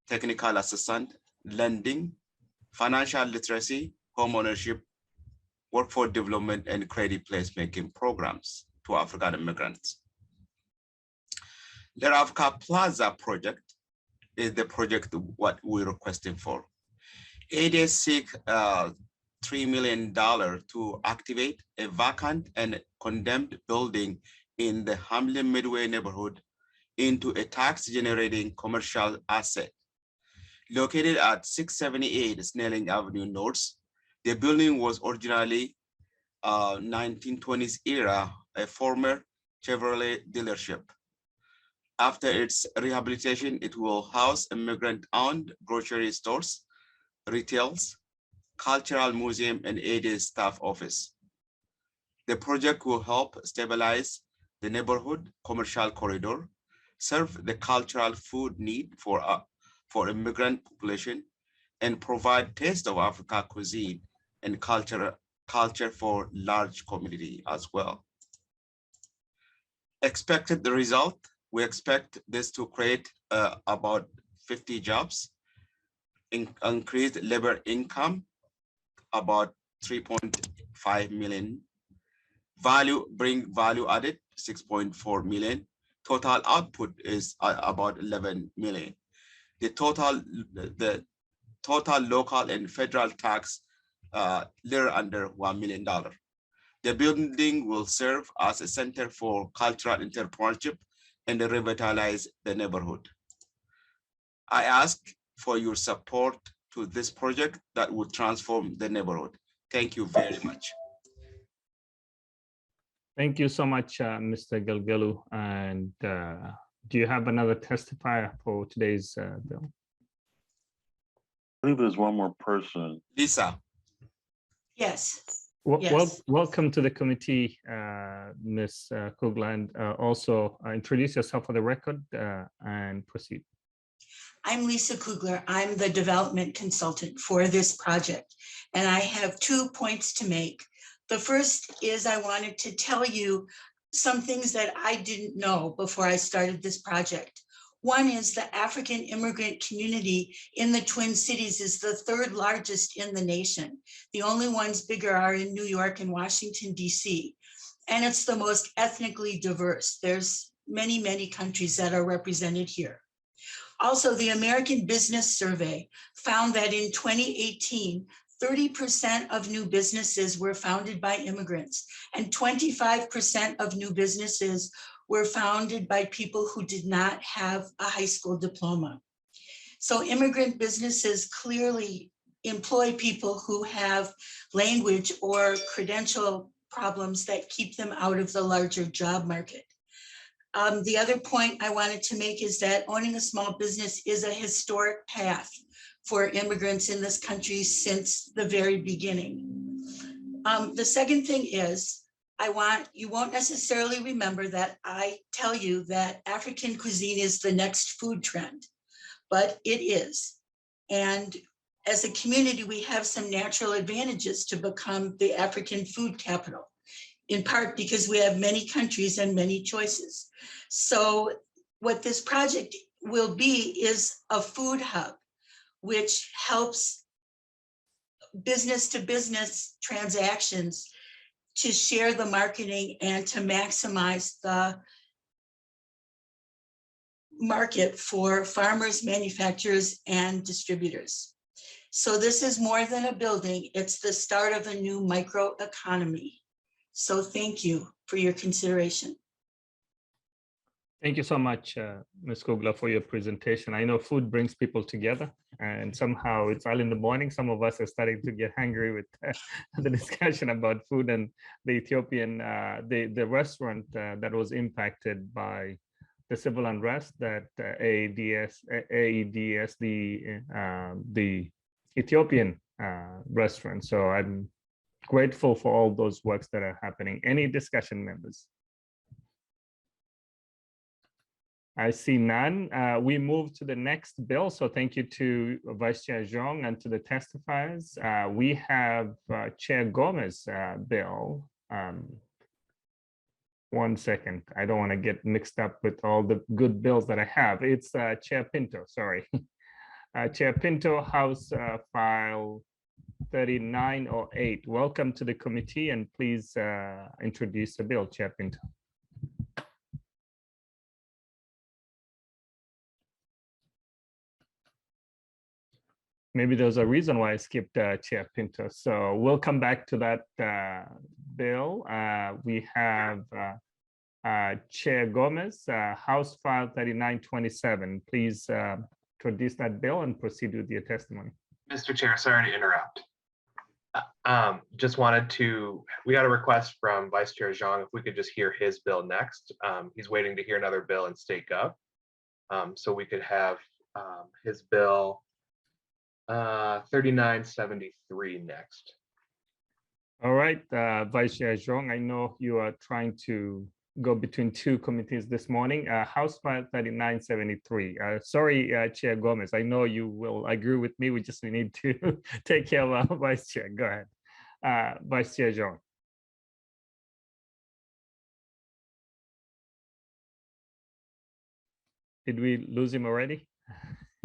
technical assistance, lending, financial literacy, home ownership, workforce development, and credit placemaking programs to African immigrants. The Africa Plaza project is the project what we're requesting for. AEDS seek $3 million to activate a vacant and condemned building in the Hamlin Midway neighborhood into a tax-generating commercial asset. Located at 678 Snelling Avenue North, the building was originally 1920s era, a former Chevrolet dealership. After its rehabilitation, it will house immigrant-owned grocery stores, retails, cultural museum, and AEDS staff office. The project will help stabilize the neighborhood commercial corridor, serve the cultural food need for immigrant population, and provide taste of Africa cuisine and culture for large community as well. Expected the result, we expect this to create about 50 jobs, increased labor income about 3.5 million, bring value added 6.4 million. Total output is about 11 million. The total local and federal tax little under $1 million. The building will serve as a center for cultural entrepreneurship and revitalize the neighborhood. I ask for your support to this project that will transform the neighborhood. Thank you very much. Thank you so much, Mr. Gelgelu. And do you have another testifier for today's bill? I believe there's one more person. Lisa. Yes. Welcome to the committee, Ms. Kugler, and also introduce yourself for the record and proceed. I'm Lisa Kugler. I'm the development consultant for this project, and I have 2 points to make. The first is I wanted to tell you some things that I didn't know before I started this project. One is the African immigrant community in the Twin Cities is the 3rd largest in the nation. The only ones bigger are in New York and Washington, DC. And it's the most ethnically diverse. There's many, many countries that are represented here. Also, the American Business Survey found that in 2018, 30% of new businesses were founded by immigrants, and 25% of new businesses were founded by people who did not have a high school diploma. So immigrant businesses clearly employ people who have language or credential problems that keep them out of the larger job market. The other point I wanted to make is that owning a small business is a historic path for immigrants in this country since the very beginning. The second thing is, you won't necessarily remember that I tell you that African cuisine is the next food trend, but it is. And as a community, we have some natural advantages to become the African food capital, in part because we have many countries and many choices. So what this project will be is a food hub, which helps business to business transactions to share the marketing and to maximize the market for farmers, manufacturers, and distributors. So this is more than a building, it's the start of a new microeconomy. So thank you for your consideration. Thank you so much, Ms. Kugler, for your presentation. I know food brings people together, and somehow it's early in the morning. Some of us are starting to get hungry with the discussion about food and the Ethiopian, the restaurant that was impacted by the civil unrest that AEDS, the Ethiopian restaurant. So I'm grateful for all those works that are happening. Any discussion, members? I see none. We move to the next bill. So thank you to Vice Chair Xiong and to the testifiers. We have Chair Gomez bill. 1 second. I don't want to get mixed up with all the good bills that I have. It's Chair Pinto, sorry. Chair Pinto, House File 3908. Welcome to the committee, and please introduce the bill, Chair Pinto. Maybe there's a reason why I skipped Chair Pinto. So we'll come back to that bill. We have Chair Gomez, House File 3927. Please introduce that bill and proceed with your testimony. Mr. Chair, sorry to interrupt. Just wanted to, we got a request from Vice Chair Xiong if we could just hear his bill next. He's waiting to hear another bill in State Gov. So we could have his bill 3973 next. All right, Vice Chair Xiong, I know you are trying to go between two committees this morning. House File 3973. Sorry, Chair Gomez, I know you will agree with me. We just need to take care of our Vice Chair. Go ahead, Vice Chair Xiong. Did we lose him already?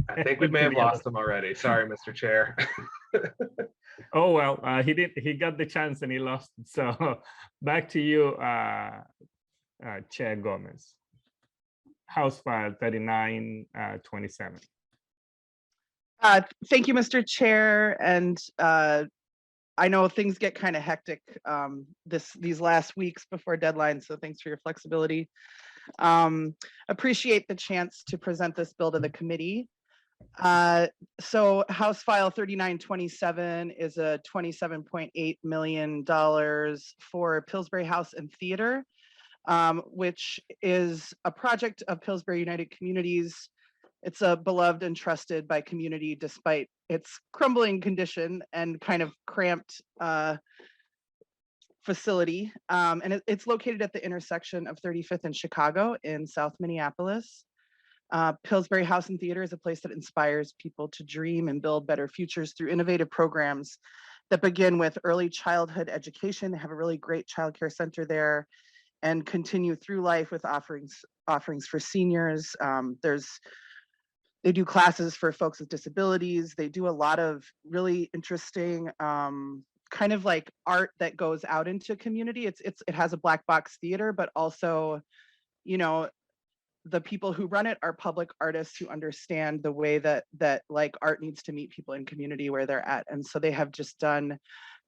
I think we may have lost him already. Sorry, Mr. Chair. Oh, well, he got the chance and he lost. So back to you, Chair Gomez. House File 3927. Thank you, Mr. Chair. And I know things get kind of hectic these last weeks before deadline, so thanks for your flexibility. Appreciate the chance to present this bill to the committee. So House File 3927 is a $27.8 million for Pillsbury House and Theater, which is a project of Pillsbury United Communities. It's a beloved and trusted by community despite its crumbling condition and kind of cramped facility. And it's located at the intersection of 35th and Chicago in South Minneapolis. Pillsbury House and Theater is a place that inspires people to dream and build better futures through innovative programs that begin with early childhood education. They have a really great childcare center there and continue through life with offerings for seniors. They do classes for folks with disabilities. They do a lot of really interesting kind of like art that goes out into community. It has a black box theater, but also, you know, the people who run it are public artists who understand the way that like art needs to meet people in community where they're at. And so they have just done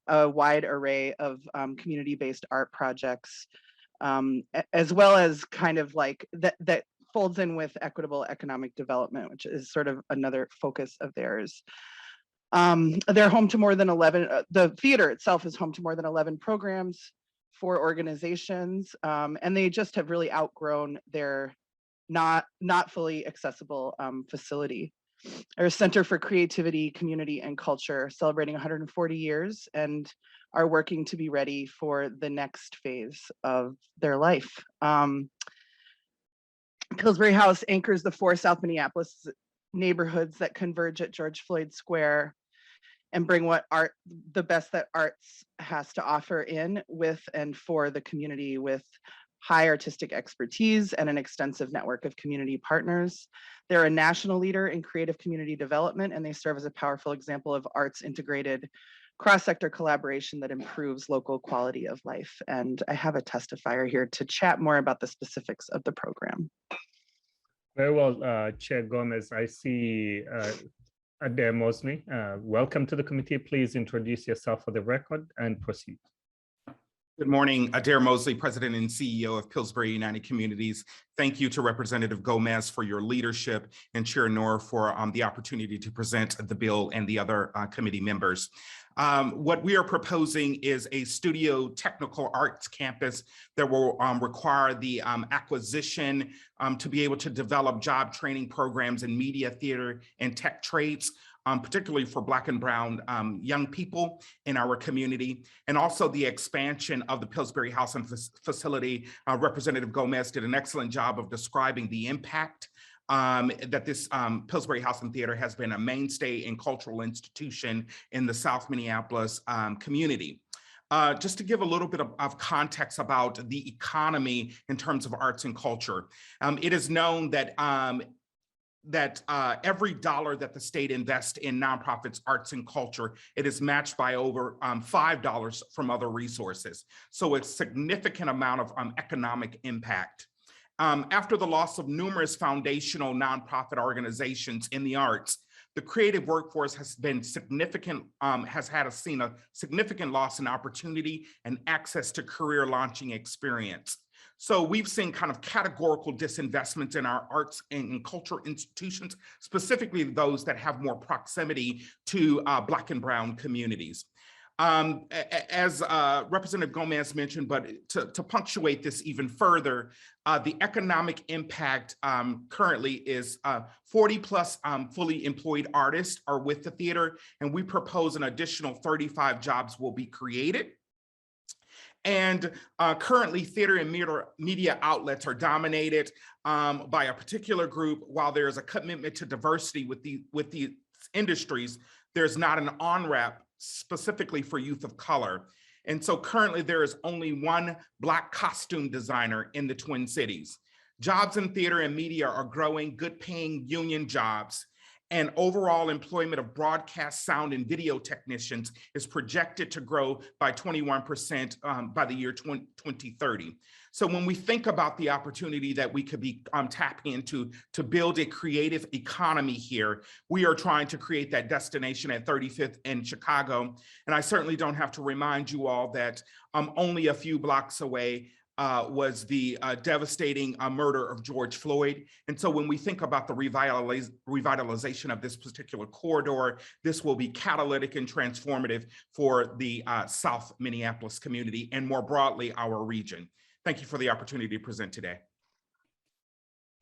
a wide array of community-based art projects, as well as kind of like that folds in with equitable economic development, which is sort of another focus of theirs. They're home to more than 11, the theater itself is home to more than 11 programs for organizations, and they just have really outgrown their not fully accessible facility. Our Center for Creativity, Community, and Culture, celebrating 140 years and are working to be ready for the next phase of their life. Pillsbury House anchors the 4 South Minneapolis neighborhoods that converge at George Floyd Square and bring the best that arts has to offer in, with, and for the community, with high artistic expertise and an extensive network of community partners. They're a national leader in creative community development, and they serve as a powerful example of arts integrated cross-sector collaboration that improves local quality of life. And I have a testifier here to chat more about the specifics of the program. Very well, Chair Gomez. I see Adair Mosley. Welcome to the committee. Please introduce yourself for the record and proceed. Good morning, Adair Mosley, President and CEO of Pillsbury United Communities. Thank you to Representative Gomez for your leadership and Chair Noor for the opportunity to present the bill and the other committee members. What we are proposing is a studio technical arts campus that will require the acquisition to be able to develop job training programs in media, theater, and tech trades, particularly for Black and Brown young people in our community, and also the expansion of the Pillsbury House and facility. Representative Gomez did an excellent job of describing the impact that this Pillsbury House and Theater has been a mainstay and cultural institution in the South Minneapolis community. Just to give a little bit of context about the economy in terms of arts and culture, it is known that every dollar that the state invests in nonprofits, arts, and culture, it is matched by over $5 from other resources. So a significant amount of economic impact. After the loss of numerous foundational nonprofit organizations in the arts, the creative workforce has been significant, seen a significant loss in opportunity and access to career launching experience. So we've seen kind of categorical disinvestments in our arts and cultural institutions, specifically those that have more proximity to Black and Brown communities. As Representative Gomez mentioned, but to punctuate this even further, the economic impact currently is 40 plus fully employed artists are with the theater, and we propose an additional 35 jobs will be created. And currently, theater and media outlets are dominated by a particular group. While there's a commitment to diversity with the industries, there's not an on-ramp specifically for youth of color. And so currently there is only one Black costume designer in the Twin Cities. Jobs in theater and media are growing, good paying union jobs. and overall employment of broadcast sound and video technicians is projected to grow by 21% by the year 2030. So when we think about the opportunity that we could be tapping into to build a creative economy here, we are trying to create that destination at 35th and Chicago. And I certainly don't have to remind you all that only a few blocks away was the devastating murder of George Floyd. And so when we think about the revitalization of this particular corridor, this will be catalytic and transformative for the South Minneapolis community and more broadly, our region. Thank you for the opportunity to present today.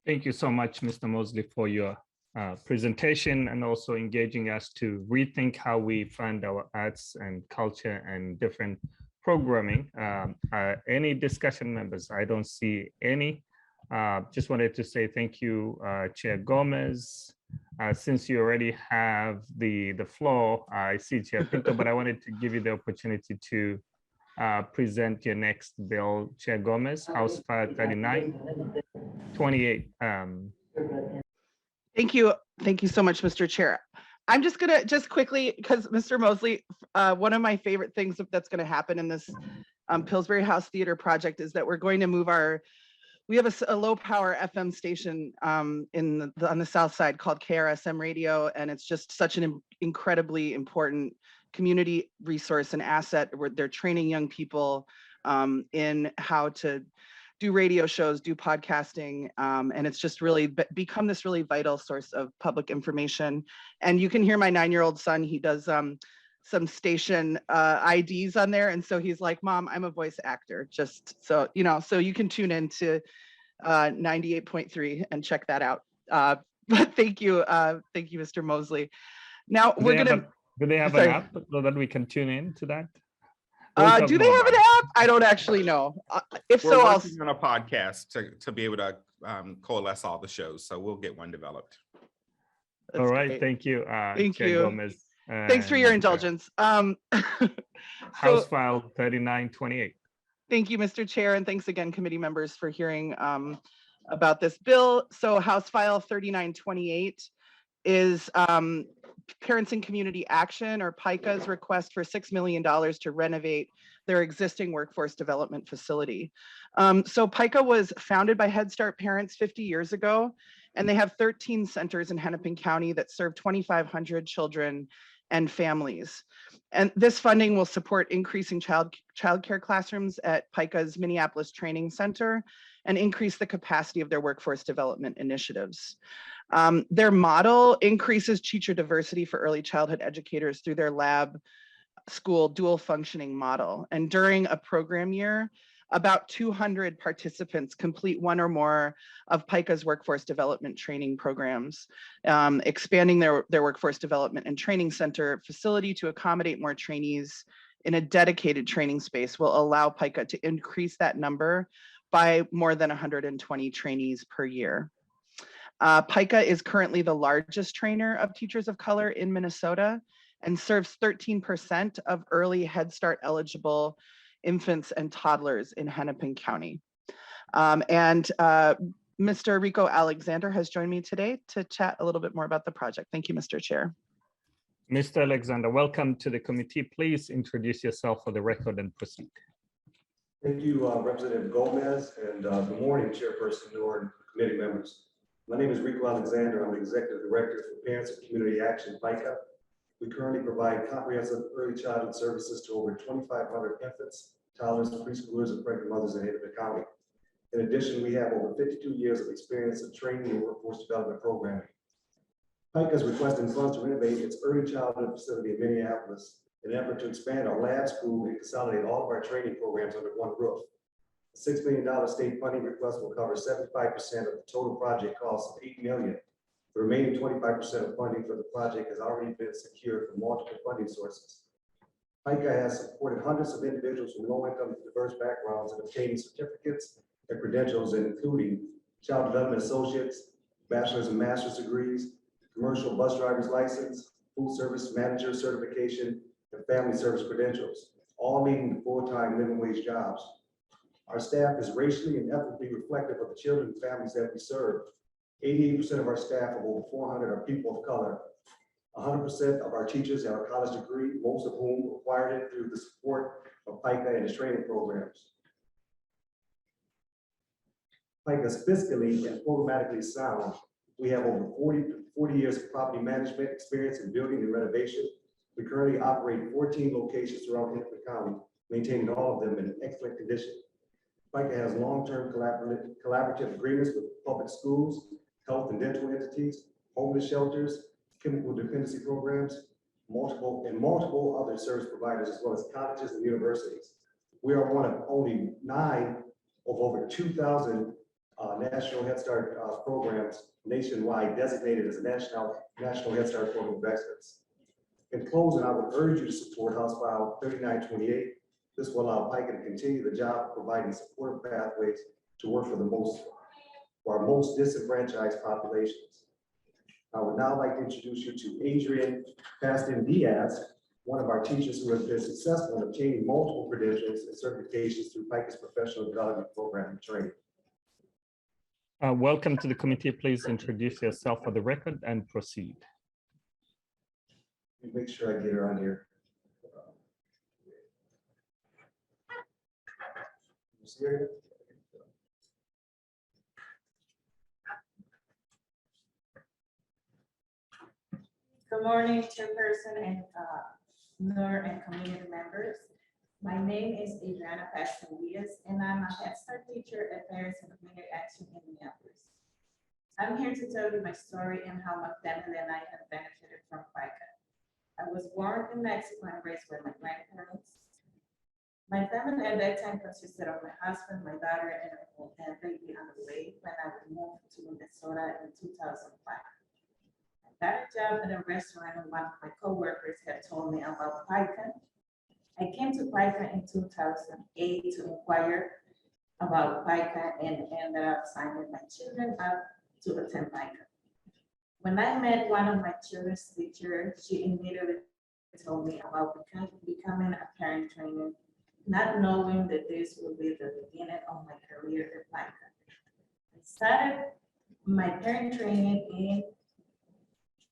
Thank you so much, Mr. Mosley, for your presentation and also engaging us to rethink how we fund our arts and culture and different programming. Any discussion members? I don't see any. Just wanted to say thank you, Chair Gomez. Since you already have the floor, I see Chair Pinto, but I wanted to give you the opportunity to present your next bill, Chair Gomez, House File 3928. Thank you. Thank you so much, Mr. Chair. I'm just gonna quickly, because Mr. Mosley, one of my favorite things that's gonna happen in this Pillsbury House Theater project is that we're going to move we have a low power FM station on the south side called KRSM Radio, and it's just such an incredibly important community resource and asset where they're training young people in how to do radio shows, do podcasting, and it's just really become this really vital source of public information. And you can hear my 9-year-old son, he does some station IDs on there. And so he's like, Mom, I'm a voice actor, just so, so you can tune in to 98.3 and check that out. But thank you, Mr. Mosley. Now Do they have an app so that we can tune in to that? Do they have an app? I don't actually know. If We're so, working on a podcast to be able to coalesce all the shows. So we'll get one developed. All right, great. thank you. Thank Chair you. Gomez. Thanks for your indulgence. House File 3928. Thank you, Mr. Chair, and thanks again, committee members, for hearing about this bill. So House File 3928 is Parents in Community Action, or PICA's, request for $6 million to renovate their existing workforce development facility. So PICA was founded by Head Start parents 50 years ago, and they have 13 centers in Hennepin County that serve 2,500 children and families. And this funding will support increasing childcare classrooms at PICA's Minneapolis Training Center and increase the capacity of their workforce development initiatives. Their model increases teacher diversity for early childhood educators through their lab school dual functioning model. And during a program year, about 200 participants complete one or more of PICA's workforce development training programs. Expanding their workforce development and training center facility to accommodate more trainees in a dedicated training space will allow PICA to increase that number by more than 120 trainees per year. PICA is currently the largest trainer of teachers of color in Minnesota and serves 13% of early Head Start eligible infants and toddlers in Hennepin County. Mr. Rico Alexander has joined me today to chat a little bit more about the project. Thank you, Mr. Chair. Mr. Alexander, welcome to the committee. Please introduce yourself for the record and proceed. Thank you, Representative Gomez, and good morning, Chairperson Noor and committee members. My name is Rico Alexander. I'm the Executive Director for Parents of Community Action, PICA. We currently provide comprehensive early childhood services to over 2,500 infants, toddlers, preschoolers, and pregnant mothers in Hennepin County. In addition, we have over 52 years of experience in training and workforce development programming. PICA is requesting funds to renovate its early childhood facility in Minneapolis in an effort to expand our lab school and consolidate all of our training programs under one roof. The $6 million state funding request will cover 75% of the total project cost of $8 million. The remaining 25% of funding for the project has already been secured from multiple funding sources. PICA has supported hundreds of individuals from low-income and diverse backgrounds in obtaining certificates and credentials, including child development associates, bachelor's and master's degrees, commercial bus driver's license, food service manager certification, and family service credentials, all leading to full-time living wage jobs. Our staff is racially and ethnically reflective of the children and families that we serve. 88% of our staff of over 400 are people of color. 100% of our teachers have a college degree, most of whom acquired it through the support of PICA and its training programs. PICA is fiscally and programmatically sound. We have over 40 years of property management experience in building and renovation. We currently operate 14 locations throughout Hennepin County, maintaining all of them in excellent condition. PICA has long-term collaborative agreements with public schools, health and dental entities, homeless shelters, chemical dependency programs, multiple other service providers, as well as colleges and universities. We are one of only 9 of over 2,000 National Head Start programs nationwide designated as a National Head Start Program of Excellence. In closing, I would urge you to support House File 3928. This will allow PICA to continue the job of providing supportive pathways to work for our most disenfranchised populations. I would now like to introduce you to Adrian Paston Diaz, one of our teachers who has been successful in obtaining multiple credentials and certifications through PICA's professional development program and training. Welcome to the committee. Please introduce yourself for the record and proceed. Make sure I get her on here. Good morning, Chairperson and NOR and community members. My name is Adriana Paston Diaz, and I'm a Head Start teacher at Parents and Community Action in Minneapolis. I'm here to tell you my story and how my family and I have benefited from PICA. I was born in Mexico and raised with my grandparents. My family at that time consisted of my husband, my daughter, and a baby on the way when I moved to Minnesota in 2005. I got a job at a restaurant and one of my coworkers had told me about PICA. I came to PICA in 2008 to inquire about PICA and ended up signing my children up to attend PICA. When I met one of my children's teachers, she immediately told me about becoming a parent trainer, not knowing that this would be the beginning of my career at PICA. I started my parent training in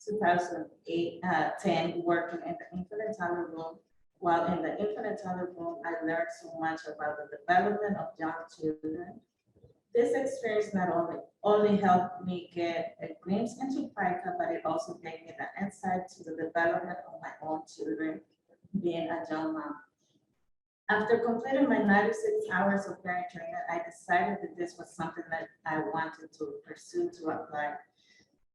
2010, working in the infant toddler room. While in the infant toddler room, I learned so much about the development of young children. This experience not only helped me get a glimpse into PICA, but it also gave me the insight to the development of my own children, being a young mom. After completing my 96 hours of parent training, I decided that this was something that I wanted to pursue to apply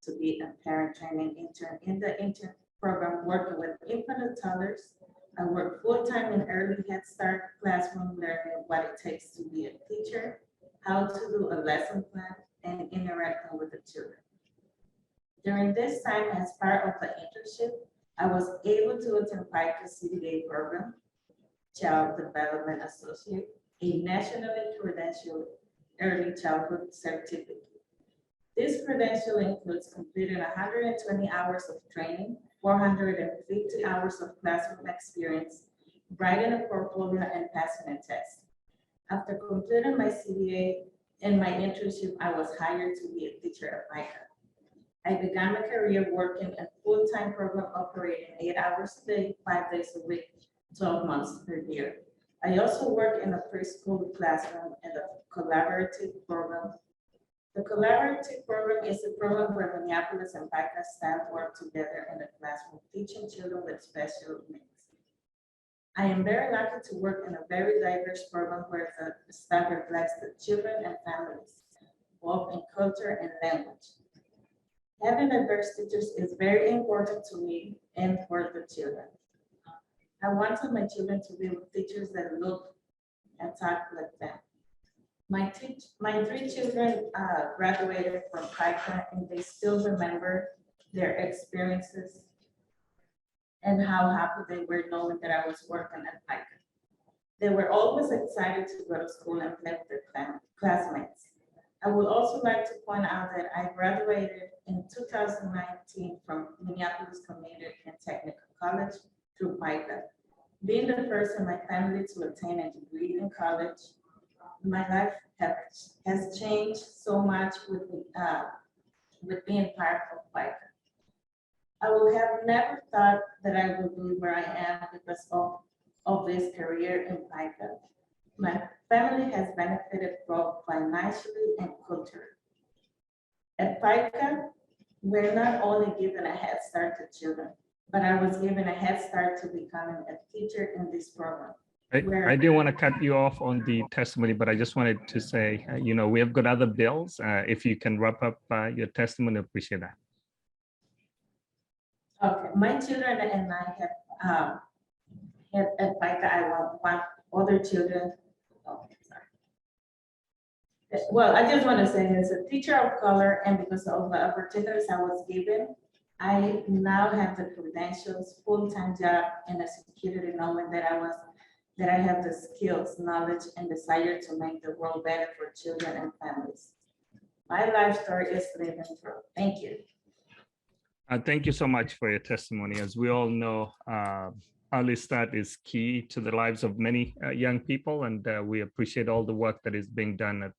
to be a parent training intern in the intern program, working with infant and toddlers. I work full-time in early Head Start classroom, learning what it takes to be a teacher, how to do a lesson plan, and interacting with the children. During this time, as part of the internship, I was able to attend PICA's CDA program, Child Development Associate, a nationally credentialed early childhood certificate. This credential includes completing 120 hours of training, 450 hours of classroom experience, writing a portfolio, and passing a test. After completing my CDA and my internship, I was hired to be a teacher at PICA. I began my career working a full-time program operating 8 hours a day, 5 days a week, 12 months per year. I also work in a preschool classroom in the collaborative program. The collaborative program is a program where Minneapolis and PICA staff work together in the classroom, teaching children with special needs. I am very lucky to work in a very diverse program where the staff reflects the children and families, both in culture and language. Having diverse teachers is very important to me and for the children. I wanted my children to be with teachers that look and talk like them. My 3 children graduated from PICA, and they still remember their experiences and how happy they were knowing that I was working at PICA. They were always excited to go to school and play with their classmates. I would also like to point out that I graduated in 2019 from Minneapolis Community and Technical College through PICA. Being the first in my family to attain a degree in college, my life has changed so much with with being part of FICA. I would have never thought that I would be where I am because of this career in FICA. My family has benefited both financially and culturally. At FICA, we're not only given a head start to children, but I was given a head start to becoming a teacher in this program. I didn't want to cut you off on the testimony, but I just wanted to say, we have got other bills. If you can wrap up your testimony, I appreciate that. Okay, my children and I have at FICA, I want other children. Oh, sorry. Well, I just want to say as a teacher of color and because of the opportunities I was given, I now have the credentials, full-time job, and a security knowing that I have the skills, knowledge, and desire to make the world better for children and families. My life story is living through. Thank you. Thank you so much for your testimony. As we all know, early start is key to the lives of many young people, and we appreciate all the work that is being done at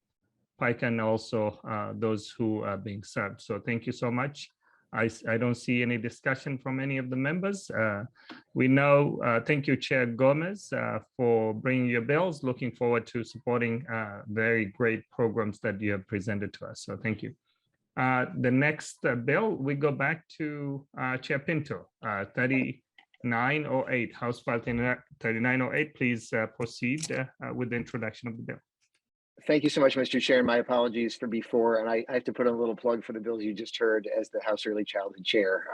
PICA and also those who are being served. So thank you so much. I don't see any discussion from any of the members. We know, thank you, Chair Gomez, for bringing your bills. Looking forward to supporting very great programs that you have presented to us. So thank you. The next bill, we go back to Chair Pinto, 3908, House File 3908. Please proceed with the introduction of the bill. Thank you so much, Mr. Chair. My apologies for before, and I have to put in a little plug for the bills you just heard as the House Early Childhood Chair.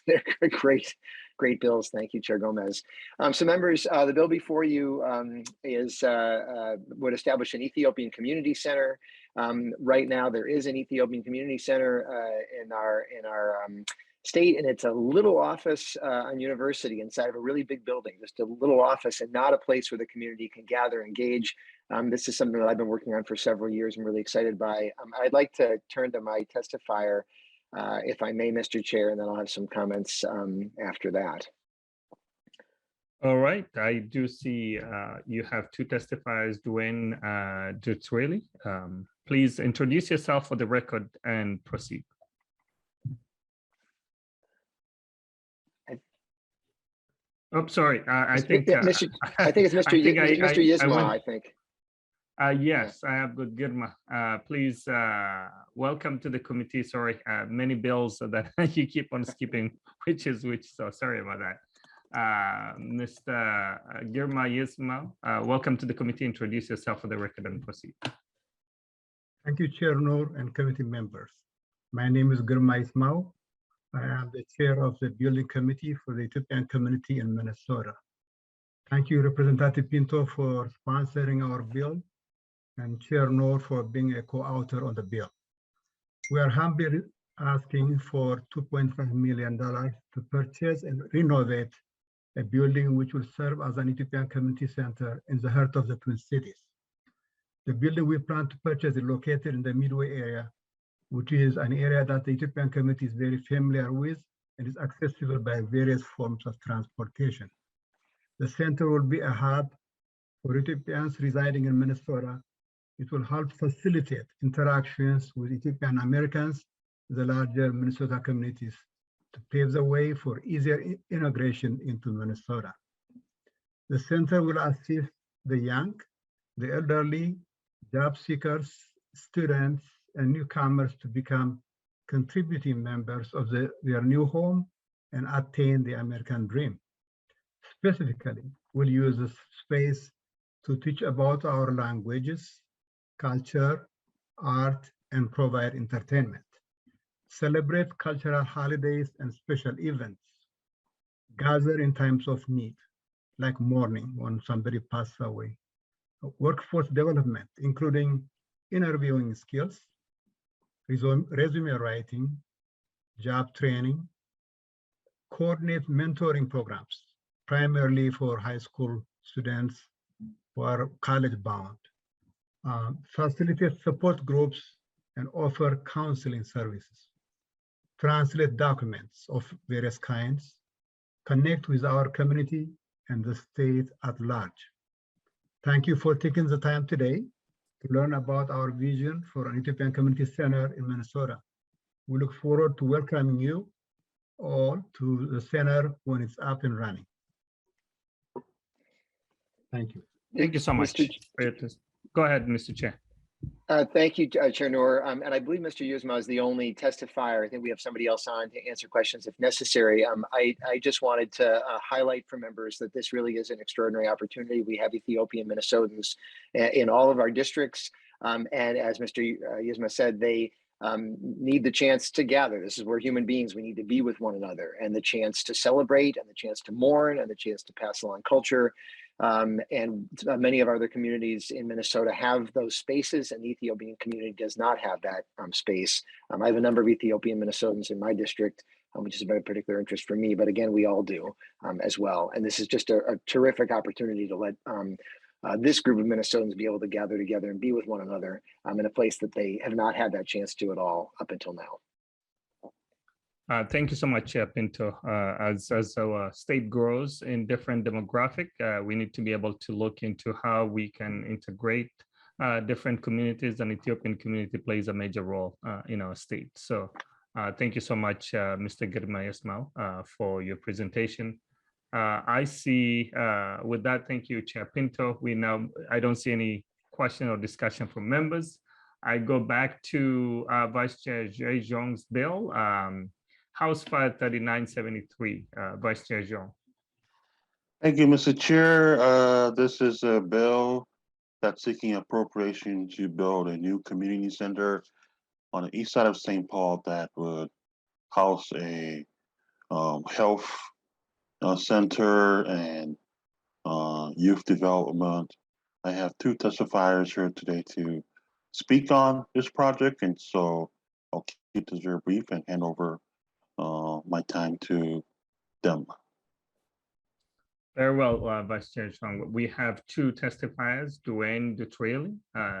They're great bills. Thank you, Chair Gomez. So members, the bill before you would establish an Ethiopian Community Center. Right now, there is an Ethiopian Community Center in our state, and it's a little office on University inside of a really big building, just a little office and not a place where the community can gather, engage. This is something that I've been working on for several years. I'm really excited by. I'd like to turn to my testifier, if I may, Mr. Chair, and then I'll have some comments after that. All right, I do see you have two testifiers, Dwayne Dutsweli. Please introduce yourself for the record and proceed. Oh, sorry. I think it's Mr. Yisma, I think. Yes, I have good Girma. Please welcome to the committee. Sorry, many bills that you keep on skipping, which, so sorry about that. Mr. Girma Yisma, welcome to the committee. Introduce yourself for the record and proceed. Thank you, Chair Noor and committee members. My name is Girma Yisma. I am the chair of the building committee for the Ethiopian community in Minnesota. Thank you, Representative Pinto, for sponsoring our bill, and Chair Noor for being a co-author on the bill. We are humbly asking for $2.5 million to purchase and renovate a building which will serve as an Ethiopian community center in the heart of the Twin Cities. The building we plan to purchase is located in the Midway area, which is an area that the Ethiopian community is very familiar with and is accessible by various forms of transportation. The center will be a hub for Ethiopians residing in Minnesota. It will help facilitate interactions with Ethiopian Americans, the larger Minnesota communities, to pave the way for easier integration into Minnesota. The center will assist the young, the elderly, job seekers, students, and newcomers to become contributing members of their new home and attain the American dream. Specifically, we'll use this space to teach about our languages, culture, art, and provide entertainment. Celebrate cultural holidays and special events. Gather in times of need, like mourning when somebody passes away. Workforce development, including interviewing skills, resume writing, job training, coordinate mentoring programs, primarily for high school students who are college bound, facilitate support groups and offer counseling services, translate documents of various kinds, connect with our community and the state at large. Thank you for taking the time today to learn about our vision for an Ethiopian Community Center in Minnesota. We look forward to welcoming you all to the center when it's up and running. Thank you. Thank you so much. Go ahead, Mr. Chair. Thank you, Chair Noor. And I believe Mr. Yuzma is the only testifier. I think we have somebody else on to answer questions if necessary. I just wanted to highlight for members that this really is an extraordinary opportunity. We have Ethiopian Minnesotans in all of our districts. And as Mr. Yuzma said, they need the chance to gather. This is where human beings, we need to be with one another, and the chance to celebrate, and the chance to mourn, and the chance to pass along culture. And many of our other communities in Minnesota have those spaces, and the Ethiopian community does not have that space. I have a number of Ethiopian Minnesotans in my district, which is a very particular interest for me, but again, we all do as well. And this is just a terrific opportunity to let this group of Minnesotans be able to gather together and be with one another in a place that they have not had that chance to at all up until now. Thank you so much, Pinto. As our state grows in different demographic, we need to be able to look into how we can integrate different communities, and Ethiopian community plays a major role in our state. So thank you so much, Mr. Girma Ismail, for your presentation. I see, with that, thank you, Chair Pinto. I don't see any question or discussion from members. I go back to Vice Chair Xiong's bill. House File 3973, Vice Chair Xiong. Thank you, Mr. Chair. This is a bill that's seeking appropriation to build a new community center on the east side of St. Paul that would house a health center and youth development. I have two testifiers here today to speak on this project, and so I'll keep this very brief and hand over my time to them. Very well, Vice Chair Xiong. We have two testifiers, Dwayne Dutrelli.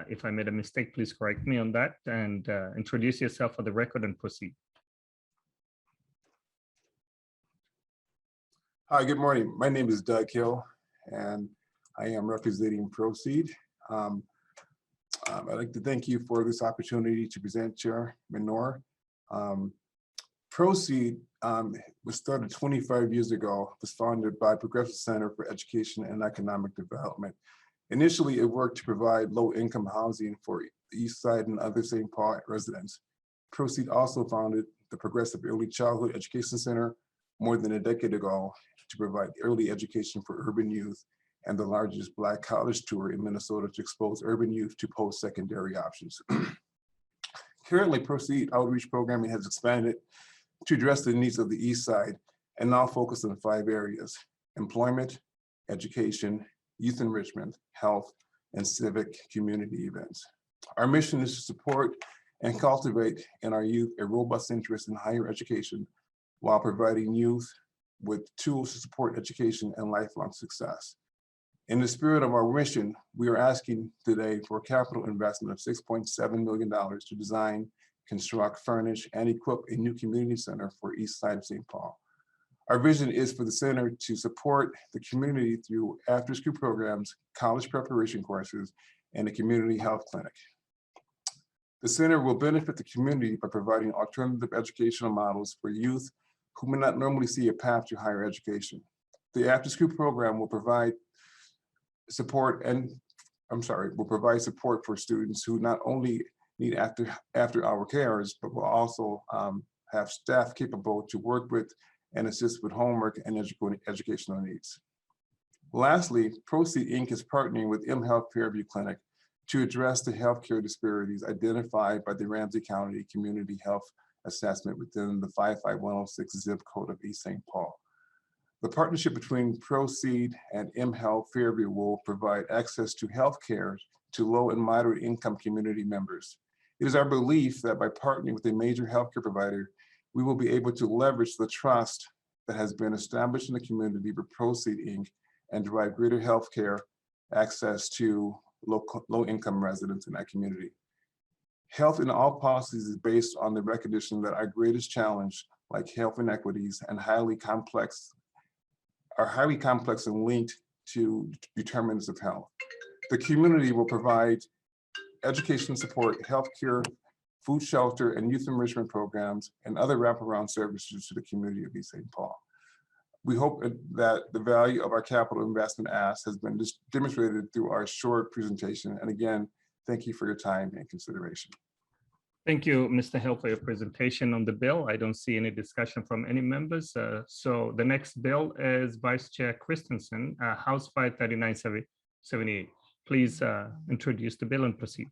If I made a mistake, please correct me on that, and introduce yourself for the record and proceed. Hi, good morning. My name is Doug Hill, and I am representing Proceed. I'd like to thank you for this opportunity to present Chairman Noor. Proceed was started 25 years ago, was founded by Progressive Center for Education and Economic Development. Initially, it worked to provide low-income housing for the East Side and other St. Paul residents. Proceed also founded the Progressive Early Childhood Education Center more than a decade ago to provide early education for urban youth, and the largest Black college tour in Minnesota to expose urban youth to post-secondary options. Currently, Proceed outreach programming has expanded to address the needs of the East Side and now focus on 5 areas: employment, education, youth enrichment, health, and civic community events. Our mission is to support and cultivate in our youth a robust interest in higher education while providing youth with tools to support education and lifelong success. In the spirit of our mission, we are asking today for a capital investment of $6.7 million to design, construct, furnish, and equip a new community center for East Side of St. Paul. Our vision is for the center to support the community through after-school programs, college preparation courses, and a community health clinic. The center will benefit the community by providing alternative educational models for youth who may not normally see a path to higher education. The after-school program will provide support for students who not only need after-hour cares, but will also have staff capable to work with and assist with homework and educational needs. Lastly, Proceed Inc. is partnering with mHealth Fairview Clinic to address the healthcare disparities identified by the Ramsey County Community Health Assessment within the 55106 zip code of East St. Paul. The partnership between Proceed and mHealth Fairview will provide access to healthcare to low and moderate income community members. It is our belief that by partnering with a major healthcare provider, we will be able to leverage the trust that has been established in the community with Proceed Inc. and drive greater healthcare access to low-income residents in that community. Health in all policies is based on the recognition that our greatest challenge, like health inequities, are highly complex and linked to determinants of health. The community will provide education support, healthcare food shelter, and youth enrichment programs, and other wraparound services to the community of East St. Paul. We hope that the value of our capital investment ask has been demonstrated through our short presentation. And again, thank you for your time and consideration. Thank you, Mr. Hill, for your presentation on the bill. I don't see any discussion from any members. So the next bill is Vice Chair Christensen, House File 3978. Please introduce the bill and proceed.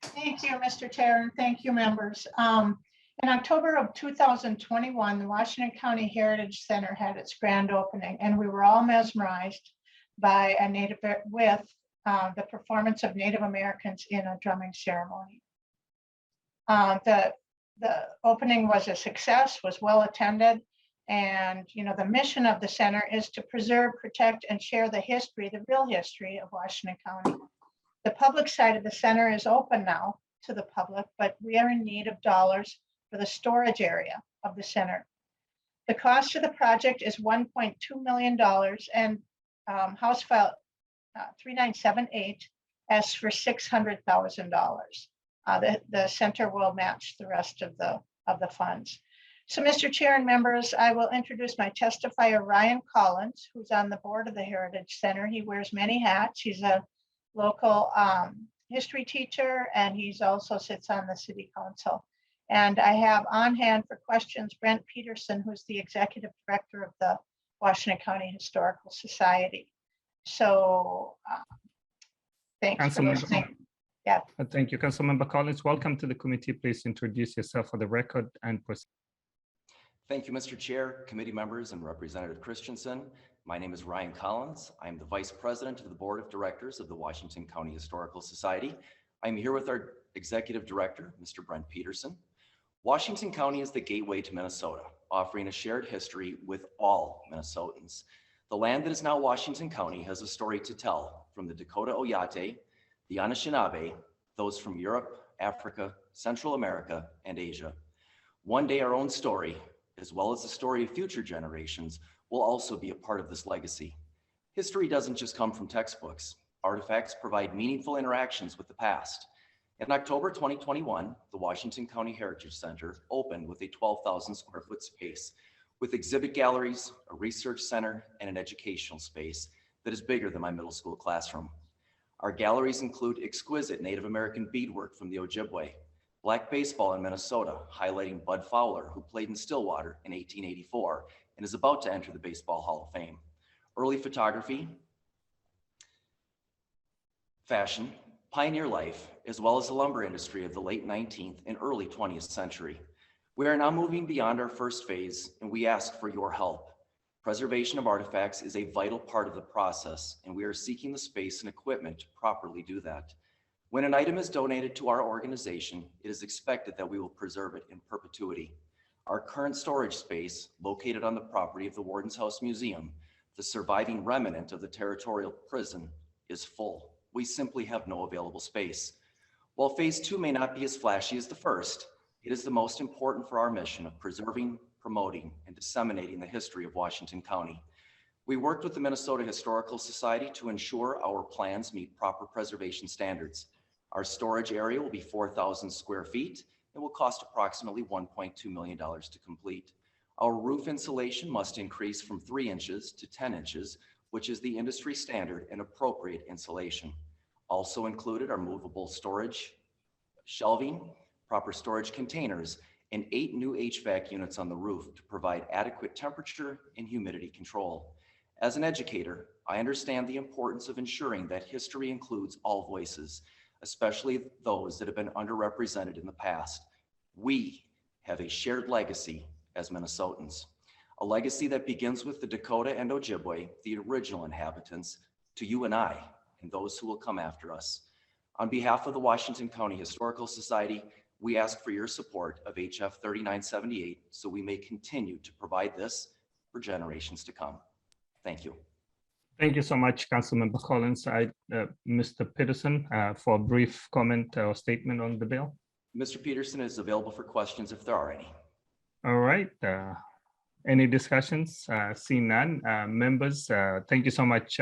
Thank you, Mr. Chair, and thank you, members. In October of 2021, the Washington County Heritage Center had its grand opening, and we were all mesmerized by the performance of Native Americans in a drumming ceremony. The opening was a success, was well attended, and the mission of the center is to preserve, protect, and share the history, the real history of Washington County. The public side of the center is open now to the public, but we are in need of dollars for the storage area of the center. The cost of the project is $1.2 million, and House File 3978 asks for $600,000. The center will match the rest of the funds. So, Mr. Chair and members, I will introduce my testifier, Ryan Collins, who's on the board of the Heritage Center. He wears many hats. He's a local history teacher, and he's also sits on the city council. And I have on hand for questions Brent Peterson, who's the executive director of the Washington County Historical Society. So thanks for listening. Yeah. Thank you, Councilmember Collins. Welcome to the committee. Please introduce yourself for the record and proceed. Thank you, Mr. Chair, committee members, and Representative Christensen. My name is Ryan Collins. I'm the Vice President of the Board of Directors of the Washington County Historical Society. I'm here with our Executive Director, Mr. Brent Peterson. Washington County is the gateway to Minnesota, offering a shared history with all Minnesotans. The land that is now Washington County has a story to tell, from the Dakota Oyate, the Anishinaabe, those from Europe, Africa, Central America, and Asia. One day our own story, as well as the story of future generations, will also be a part of this legacy. History doesn't just come from textbooks. Artifacts provide meaningful interactions with the past. In October 2021, the Washington County Heritage Center opened with a 12,000 square foot space with exhibit galleries, a research center, and an educational space that is bigger than my middle school classroom. Our galleries include exquisite Native American beadwork from the Ojibwe, black baseball in Minnesota, highlighting Bud Fowler, who played in Stillwater in 1884 and is about to enter the Baseball Hall of Fame, early photography, fashion, pioneer life, as well as the lumber industry of the late 19th and early 20th century. We are now moving beyond our first phase, and we ask for your help. Preservation of artifacts is a vital part of the process, and we are seeking the space and equipment to properly do that. When an item is donated to our organization, it is expected that we will preserve it in perpetuity. Our current storage space, located on the property of the Warden's House Museum, the surviving remnant of the territorial prison, is full. We simply have no available space. While phase 2 may not be as flashy as the first, it is the most important for our mission of preserving, promoting, and disseminating the history of Washington County. We worked with the Minnesota Historical Society to ensure our plans meet proper preservation standards. Our storage area will be 4,000 square feet and will cost approximately $1.2 million to complete. Our roof insulation must increase from 3 inches to 10 inches, which is the industry standard and appropriate insulation. Also included are movable storage, shelving, proper storage containers, and 8 new HVAC units on the roof to provide adequate temperature and humidity control. As an educator, I understand the importance of ensuring that history includes all voices, especially those that have been underrepresented in the past. We have a shared legacy as Minnesotans, a legacy that begins with the Dakota and Ojibwe, the original inhabitants, to you and I, and those who will come after us. On behalf of the Washington County Historical Society, we ask for your support of HF 3978 so we may continue to provide this for generations to come. Thank you. Thank you so much, Councilmember Collins. Mr. Peterson, for a brief comment or statement on the bill. Mr. Peterson is available for questions if there are any. All right. Any discussions? Seeing none. Members, thank you so much,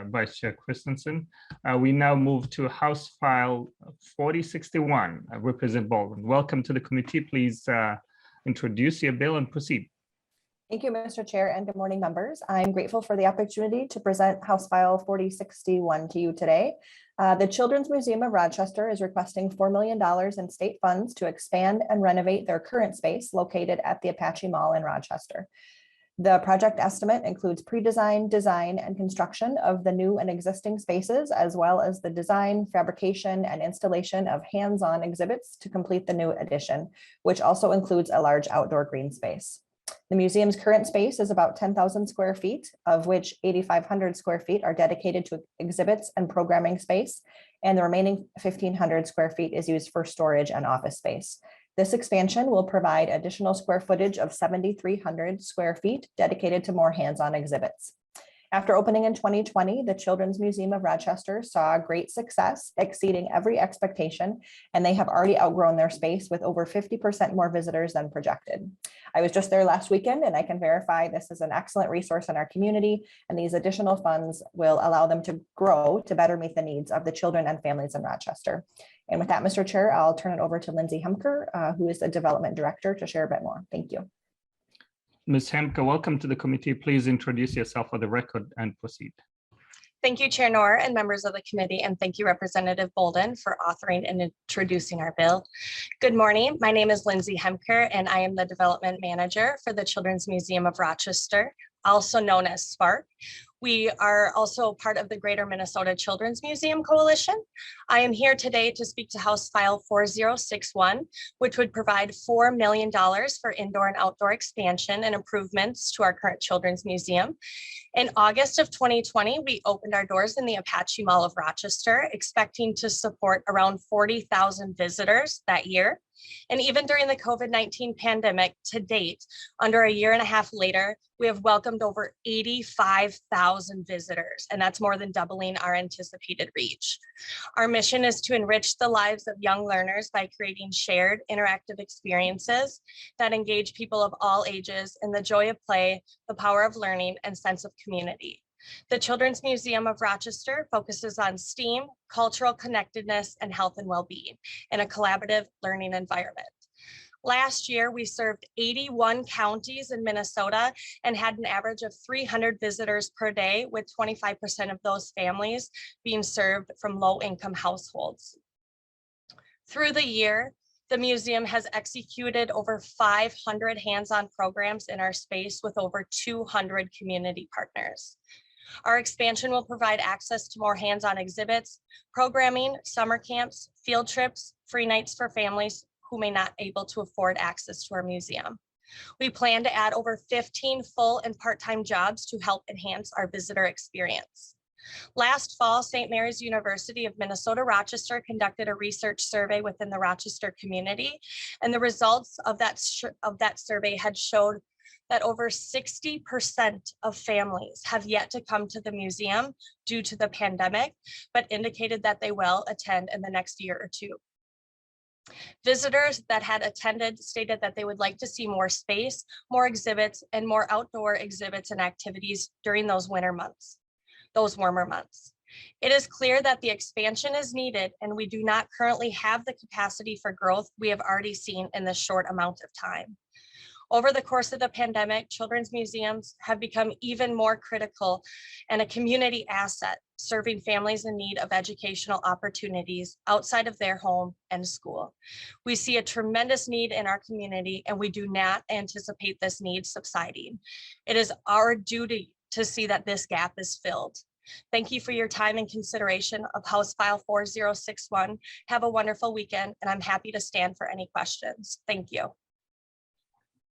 Vice Chair Christensen. We now move to House File 4061, Representative Boldon. Welcome to the committee. Please introduce your bill and proceed. Thank you, Mr. Chair, and good morning, members. I'm grateful for the opportunity to present House File 4061 to you today. The Children's Museum of Rochester is requesting $4 million in state funds to expand and renovate their current space located at the Apache Mall in Rochester. The project estimate includes pre-design, design, and construction of the new and existing spaces, as well as the design, fabrication, and installation of hands-on exhibits to complete the new addition, which also includes a large outdoor green space. The museum's current space is about 10,000 square feet, of which 8,500 square feet are dedicated to exhibits and programming space, and the remaining 1,500 square feet is used for storage and office space. This expansion will provide additional square footage of 7,300 square feet dedicated to more hands-on exhibits. After opening in 2020, the Children's Museum of Rochester saw great success, exceeding every expectation, and they have already outgrown their space with over 50% more visitors than projected. I was just there last weekend, and I can verify this is an excellent resource in our community, and these additional funds will allow them to grow to better meet the needs of the children and families in Rochester. And with that, Mr. Chair, I'll turn it over to Lindsay Hemker, who is the Development Director, to share a bit more. Thank you. Ms. Hemke, welcome to the committee. Please introduce yourself for the record and proceed. Thank you, Chair Noor and members of the committee, and thank you, Representative Boldon, for authoring and introducing our bill. Good morning. My name is Lindsay Hemker, and I am the Development Manager for the Children's Museum of Rochester, also known as SPARC. We are also part of the Greater Minnesota Children's Museum Coalition. I am here today to speak to House File 4061, which would provide $4 million for indoor and outdoor expansion and improvements to our current Children's Museum. In August of 2020, we opened our doors in the Apache Mall of Rochester, expecting to support around 40,000 visitors that year. And even during the COVID-19 pandemic to date, under a year and a half later, we have welcomed over 85,000 visitors, and that's more than doubling our anticipated reach. Our mission is to enrich the lives of young learners by creating shared interactive experiences that engage people of all ages in the joy of play, the power of learning, and sense of community. The Children's Museum of Rochester focuses on STEAM, cultural connectedness, and health and well-being in a collaborative learning environment. Last year, we served 81 counties in Minnesota and had an average of 300 visitors per day, with 25% of those families being served from low-income households. Through the year, the museum has executed over 500 hands-on programs in our space with over 200 community partners. Our expansion will provide access to more hands-on exhibits, programming, summer camps, field trips, free nights for families who may not be able to afford access to our museum. We plan to add over 15 full and part-time jobs to help enhance our visitor experience. Last fall, St. Mary's University of Minnesota Rochester conducted a research survey within the Rochester community, and the results of that survey had showed that over 60% of families have yet to come to the museum due to the pandemic, but indicated that they will attend in the next year or two. Visitors that had attended stated that they would like to see more space, more exhibits, and more outdoor exhibits and activities during those warmer months. It is clear that the expansion is needed, and we do not currently have the capacity for growth we have already seen in this short amount of time. Over the course of the pandemic, children's museums have become even more critical and a community asset, serving families in need of educational opportunities outside of their home and school. We see a tremendous need in our community, and we do not anticipate this need subsiding. It is our duty to see that this gap is filled. Thank you for your time and consideration of House File 4061. Have a wonderful weekend, and I'm happy to stand for any questions. Thank you.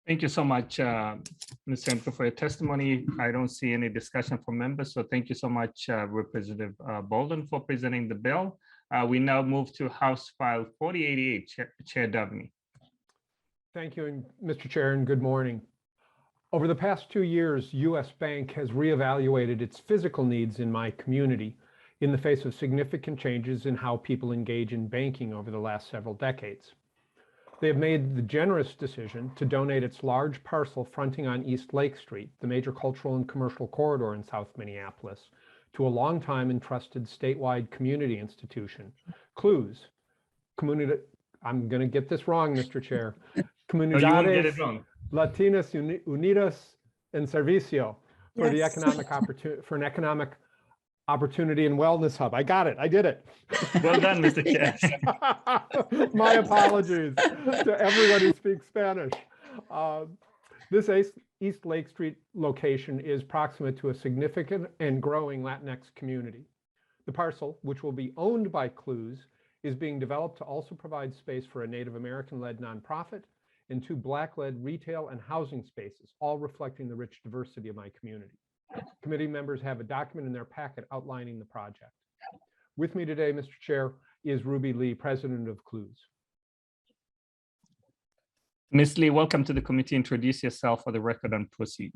Thank you so much, Ms. Hemke, for your testimony. I don't see any discussion from members, so thank you so much, Representative Boldon, for presenting the bill. We now move to House File 4088, Chair Davnie. Thank you, and Mr. Chair, and good morning. Over the past 2 years, U.S. Bank has reevaluated its physical needs in my community in the face of significant changes in how people engage in banking over the last several decades. They have made the generous decision to donate its large parcel fronting on East Lake Street, the major cultural and commercial corridor in South Minneapolis, to a longtime entrusted statewide community institution, CLUES, I'm going to get this wrong, Mr. Chair. Comunidades Latinas Unidas en Servicio for the economic opportunity, for an economic opportunity and wellness hub. I got it. I did it. Well done, Mr. Chair. My apologies to everyone who speaks Spanish. This East Lake Street location is proximate to a significant and growing Latinx community. The parcel, which will be owned by CLUES, is being developed to also provide space for a Native American-led nonprofit and 2 Black-led retail and housing spaces, all reflecting the rich diversity of my community. Committee members have a document in their packet outlining the project. With me today, Mr. Chair, is Ruby Lee, President of CLUES. Ms. Lee, welcome to the committee. Introduce yourself for the record and proceed.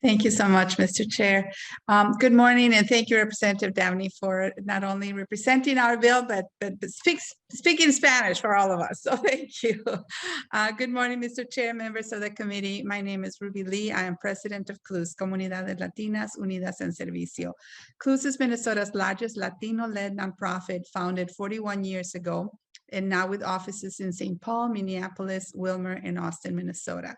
Thank you so much, Mr. Chair. Good morning, and thank you, Representative Davnie, for not only representing our bill, but speaking Spanish for all of us. So thank you. Good morning, Mr. Chair, members of the committee. My name is Ruby Lee. I am president of CLUES, Comunidades Latinas Unidas en Servicio. CLUES is Minnesota's largest Latino-led nonprofit, founded 41 years ago, and now with offices in St. Paul, Minneapolis, Wilmer, and Austin, Minnesota.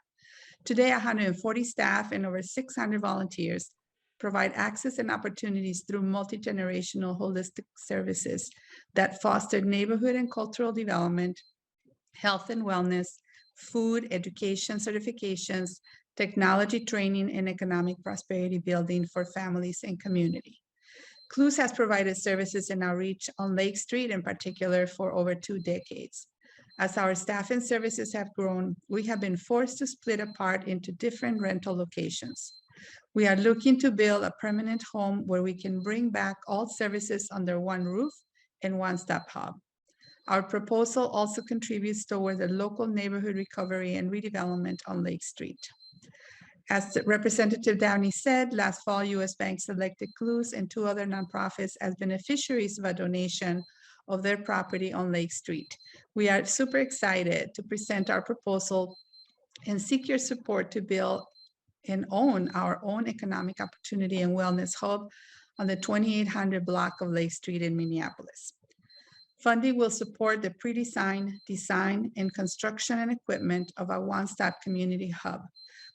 Today, 140 staff and over 600 volunteers provide access and opportunities through multi-generational holistic services that foster neighborhood and cultural development, health and wellness, food, education certifications, technology training, and economic prosperity building for families and community. CLUES has provided services and outreach on Lake Street in particular for over 2 decades. As our staff and services have grown, we have been forced to split apart into different rental locations. We are looking to build a permanent home where we can bring back all services under one roof and one-stop hub. Our proposal also contributes toward the local neighborhood recovery and redevelopment on Lake Street. As Representative Davnie said, last fall, U.S. Bank selected CLUES and 2 other nonprofits as beneficiaries of a donation of their property on Lake Street. We are super excited to present our proposal and seek your support to build and own our own economic opportunity and wellness hub on the 2800 block of Lake Street in Minneapolis. Funding will support the pre-design, design, and construction and equipment of a one-stop community hub,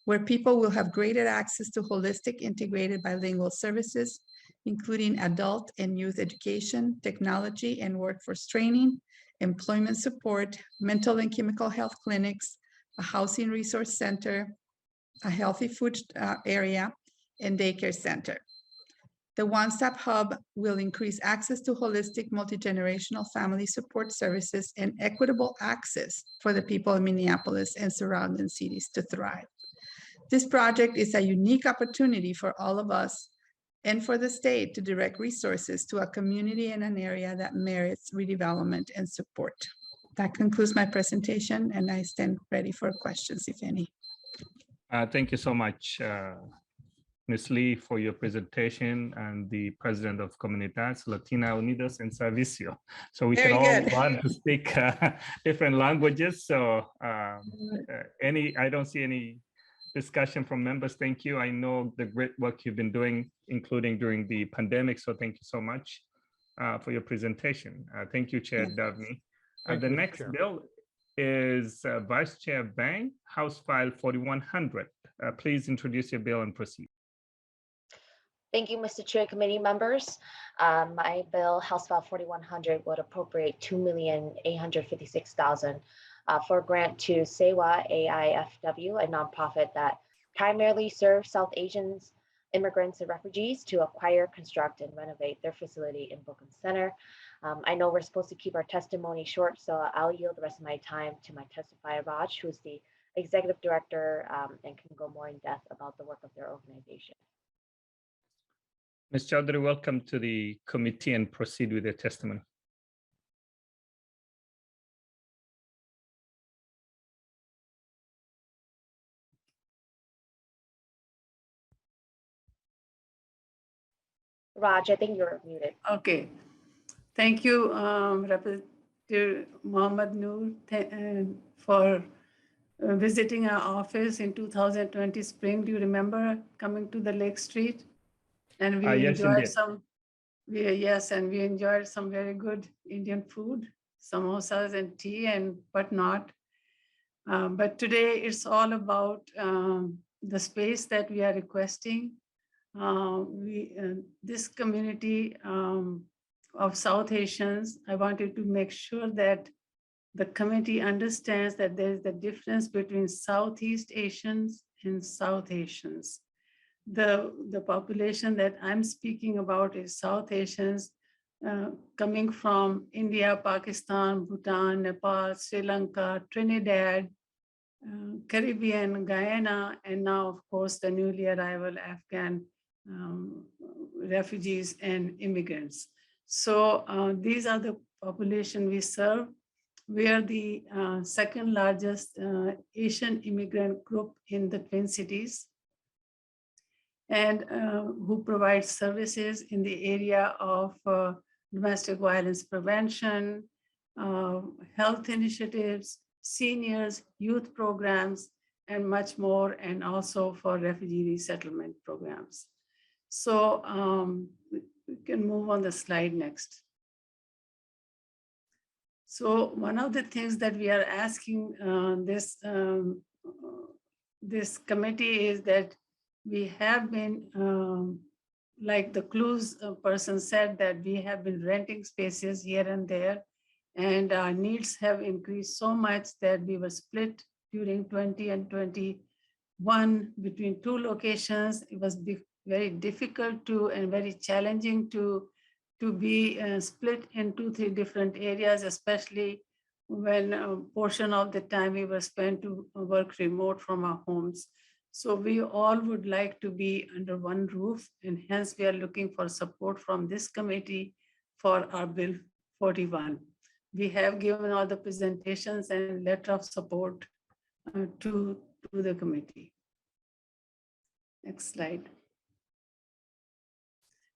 where people will have greater access to holistic, integrated bilingual services, including adult and youth education, technology and workforce training, employment support, mental and chemical health clinics, a housing resource center, a healthy food area, and daycare center. The one-stop hub will increase access to holistic multi-generational family support services and equitable access for the people in Minneapolis and surrounding cities to thrive. This project is a unique opportunity for all of us and for the state to direct resources to a community in an area that merits redevelopment and support. That concludes my presentation, and I stand ready for questions, if any. Thank you so much, Ms. Lee, for your presentation, and the president of Comunidades Latinas Unidas en Servicio. So we can all learn to speak different languages. So I don't see any discussion from members. Thank you. I know the great work you've been doing, including during the pandemic. So thank you so much for your presentation. Thank you, Chair Davnie. The next bill is Vice Chair Vang, House File 4100. Please introduce your bill and proceed. Thank you, Mr. Chair, committee members. My bill, House File 4100, would appropriate $2,856,000 for a grant to Sewa AIFW, a nonprofit that primarily serves South Asians, immigrants, and refugees to acquire, construct, and renovate their facility in Boldon Center. I know we're supposed to keep our testimony short, so I'll yield the rest of my time to my testifier, Raj, who's the executive director and can go more in depth about the work of their organization. Ms. Chowdhury, welcome to the committee and proceed with your testimony. Raj, I think you're muted. Okay. Thank you, to Mohammed Noor for visiting our office in 2020 spring. Do you remember coming to the Lake Street? And we Yes, enjoyed indeed. and we enjoyed some very good Indian food, samosas and tea and whatnot. But today it's all about the space that we are requesting. This community of South Asians, I wanted to make sure that the committee understands that there is the difference between Southeast Asians and South Asians. The population that I'm speaking about is South Asians coming from India, Pakistan, Bhutan, Nepal, Sri Lanka, Trinidad, Caribbean, Guyana, and now, of course, the newly arrival Afghan refugees and immigrants. So these are the population we serve. We are the second largest Asian immigrant group in the Twin Cities, and who provide services in the area of domestic violence prevention, health initiatives, seniors, youth programs, and much more, and also for refugee resettlement programs. So we can move on the slide next. So one of the things that we are asking this committee is that we have been, like the clues person said, that we have been renting spaces here and there, and our needs have increased so much that we were split during 20 and 21 between two locations. It was very difficult to and very challenging to be split into 3 different areas, especially when a portion of the time we were spent to work remote from our homes. So we all would like to be under one roof, and hence we are looking for support from this committee for our Bill 41. We have given all the presentations and letter of support to the committee. Next slide.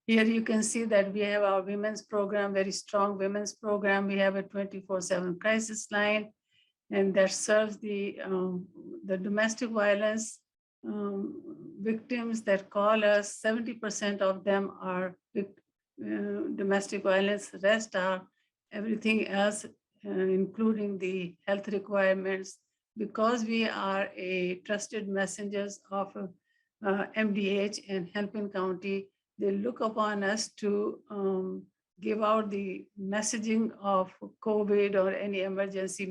Here you can see that we have our women's program, very strong women's program. We have a 24/7 crisis line, and that serves the domestic violence victims that call us. 70% of them are domestic violence. The rest are everything else, including the health requirements. Because we are a trusted messengers of MDH and Hennepin County, they look upon us to give out the messaging of COVID or any emergency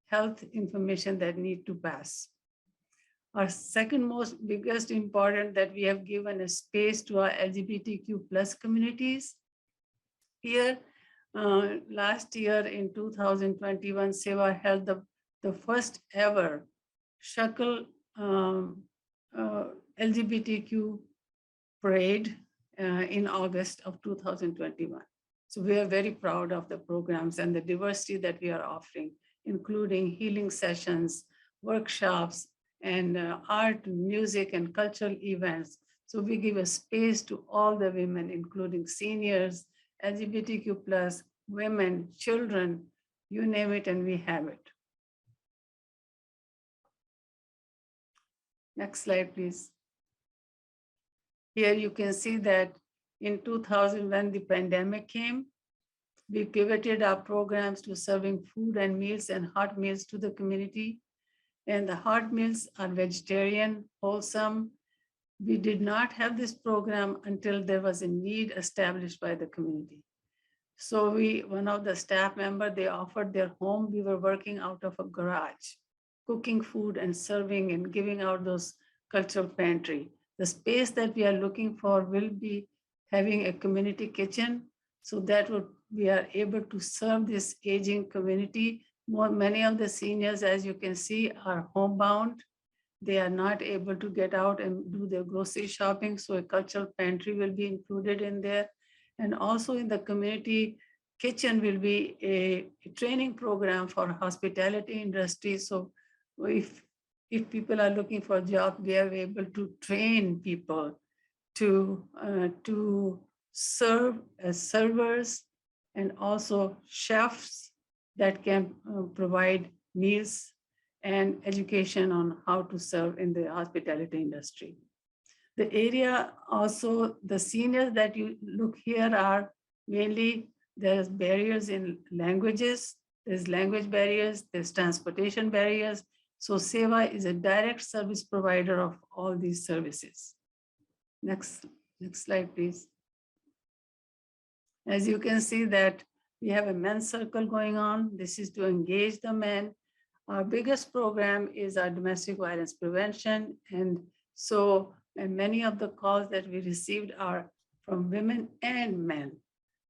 health information that need to pass. Our second most biggest important that we have given a space to our LGBTQ plus communities. Here, last year in 2021, SEWA held the first ever Shakal LGBTQ parade in August of 2021. So we are very proud of the programs and the diversity that we are offering, including healing sessions, workshops, and art, music, and cultural events. So we give a space to all the women, including seniors, LGBTQ plus, women, children, you name it, and we have it. Next slide, please. Here you can see that in 2000, when the pandemic came, we pivoted our programs to serving food and meals and hot meals to the community. And the hot meals are vegetarian, wholesome. We did not have this program until there was a need established by the community. So one of the staff members, they offered their home. We were working out of a garage, cooking food and serving and giving out those cultural pantry. The space that we are looking for will be having a community kitchen, so that we are able to serve this aging community. Many of the seniors, as you can see, are homebound. They are not able to get out and do their grocery shopping, so a cultural pantry will be included in there. And also in the community kitchen will be a training program for hospitality industry. So if people are looking for a job, we are able to train people to serve as servers and also chefs that can provide meals and education on how to serve in the hospitality industry. The area also, the seniors that you look here are mainly, there's barriers in languages, there's language barriers, there's transportation barriers. So SEWA is a direct service provider of all these services. Next slide, please. As you can see that we have a men's circle going on. This is to engage the men. Our biggest program is our domestic violence prevention. And many of the calls that we received are from women and men.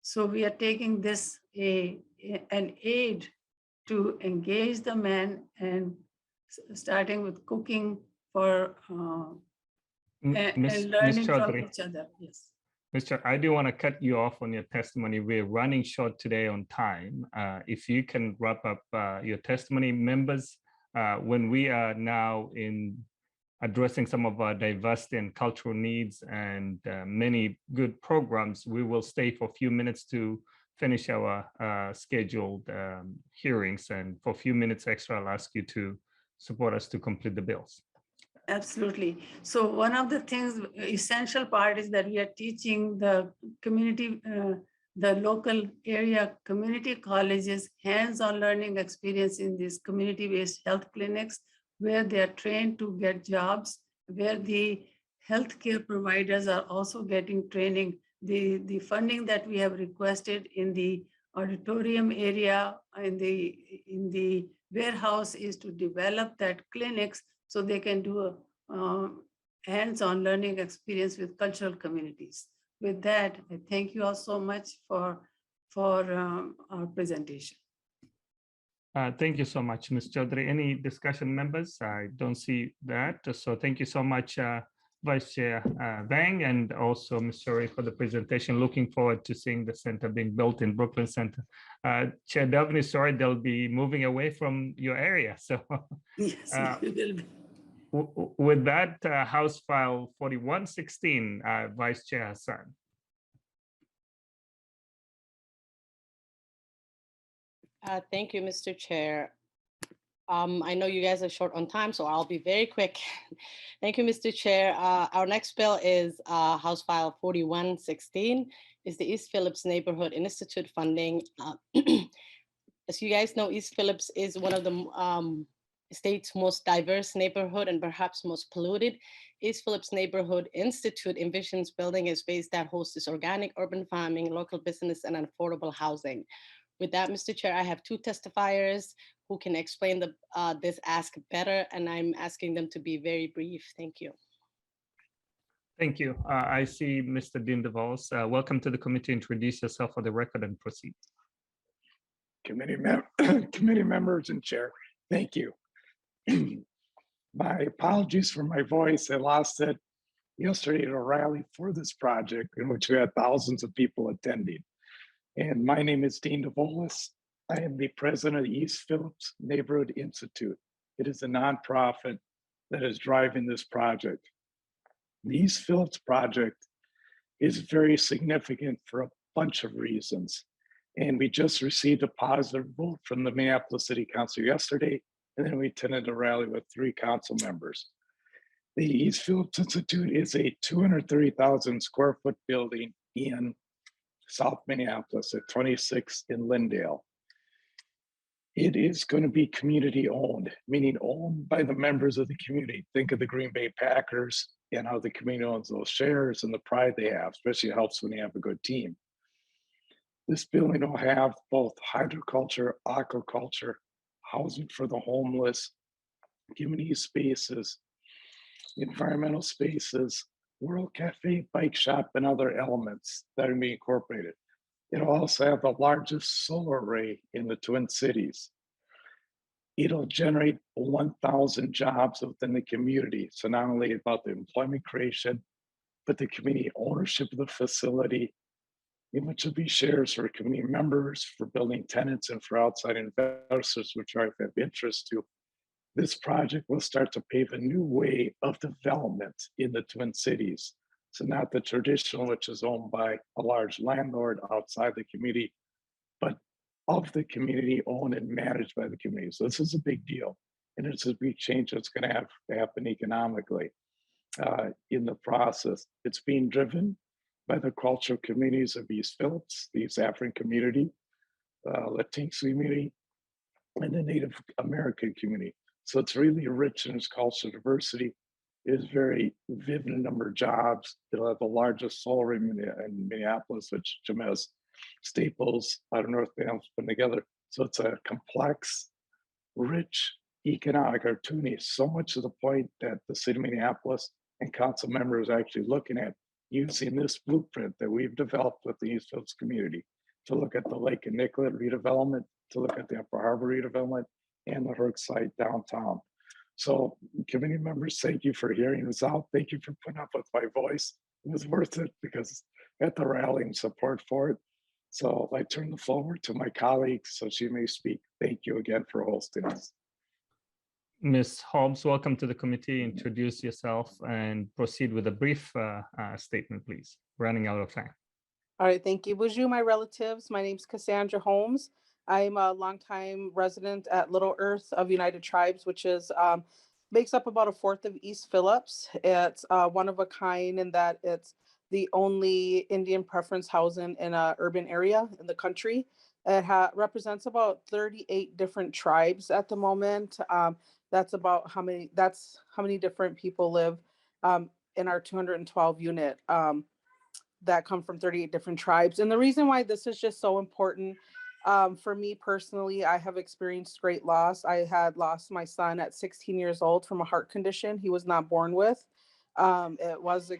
So we are taking this an aid to engage the men and starting with cooking for and learning from each other. Yes. Mr. I do want to cut you off on your testimony. We're running short today on time. If you can wrap up your testimony, members, when we are now in addressing some of our diversity and cultural needs and many good programs, we will stay for a few minutes to finish our scheduled hearings. And for a few minutes extra, I'll ask you to support us to complete the bills. Absolutely. So one of the things, essential part is that we are teaching the community, the local area community colleges hands-on learning experience in these community-based health clinics, where they are trained to get jobs, where the healthcare providers are also getting training. The funding that we have requested in the auditorium area, in the warehouse, is to develop that clinics so they can do a hands-on learning experience with cultural communities. With that, I thank you all so much for our presentation. Thank you so much, Ms. Chaudhary. Any discussion, members? I don't see that. So thank you so much, Vice Chair Vang, and also Ms. Shuri for the presentation. Looking forward to seeing the center being built in Brooklyn Center. Chair Davnie, sorry, they'll be moving away from your area. So yes, it will be. With that, House File 4116, Vice Chair Hassan. Thank you, Mr. Chair. I know you guys are short on time, so I'll be very quick. Thank you, Mr. Chair. Our next bill is House File 4116. Is the East Phillips Neighborhood Institute funding. As you guys know, East Phillips is one of the state's most diverse neighborhood and perhaps most polluted. East Phillips Neighborhood Institute envisions building a space that hosts organic urban farming, local business, and affordable housing. With that, Mr. Chair, I have two testifiers who can explain this ask better, and I'm asking them to be very brief. Thank you. Thank you. I see Mr. Dean DeVos. Welcome to the committee. Introduce yourself for the record and proceed. Committee members and chair, thank you. My apologies for my voice. I lost it yesterday at a rally for this project in which we had thousands of people attending. And my name is Dean DeVos. I am the president of the East Phillips Neighborhood Institute. It is a nonprofit that is driving this project. The East Phillips project is very significant for a bunch of reasons. And we just received a positive vote from the Minneapolis City Council yesterday, and then we attended a rally with 3 council members. The East Phillips Institute is a 230,000 square foot building in South Minneapolis at 26th in Lindale. It is going to be community owned, meaning owned by the members of the community. Think of the Green Bay Packers and how the community owns those shares and the pride they have, especially helps when you have a good team. This building will have both hydroculture, aquaculture, housing for the homeless, community spaces, environmental spaces, World Cafe, bike shop, and other elements that are being incorporated. It'll also have the largest solar array in the Twin Cities. It'll generate 1,000 jobs within the community. So not only about the employment creation, but the community ownership of the facility, which will be shares for community members, for building tenants, and for outside investors, which I have interest to. This project will start to pave a new way of development in the Twin Cities. So not the traditional, which is owned by a large landlord outside the community, but of the community, owned and managed by the community. So this is a big deal. And it's a big change that's going to have to happen economically in the process. It's being driven by the cultural communities of East Phillips, the East African community, Latino community, and the Native American community. So it's really rich in its cultural diversity. It is very vivid number of jobs. It'll have the largest solar in Minneapolis, which Jim has Staples out of North Minneapolis put together. So it's a complex, rich economic opportunity, so much to the point that the city of Minneapolis and council members are actually looking at using this blueprint that we've developed with the East Phillips community to look at the Lake and Nicollet redevelopment, to look at the Upper Harbor redevelopment, and the Herc site downtown. So committee members, thank you for hearing us out. Thank you for putting up with my voice. It was worth it because at the rally and support for it. So I turn the floor over to my colleague so she may speak. Thank you again for hosting us. Ms. Hobbs, welcome to the committee. Introduce yourself and proceed with a brief statement, please. Running out of time. All right, thank you. Bonjour, my relatives. My name is Cassandra Holmes. I'm a longtime resident at Little Earth of United Tribes, which is makes up about a fourth of East Phillips. It's one of a kind in that it's the only Indian preference housing in an urban area in the country. It represents about 38 different tribes at the moment. That's how many different people live in our 212 unit that come from 38 different tribes. And the reason why this is just so important for me personally, I have experienced great loss. I had lost my son at 16 years old from a heart condition he was not born with. It was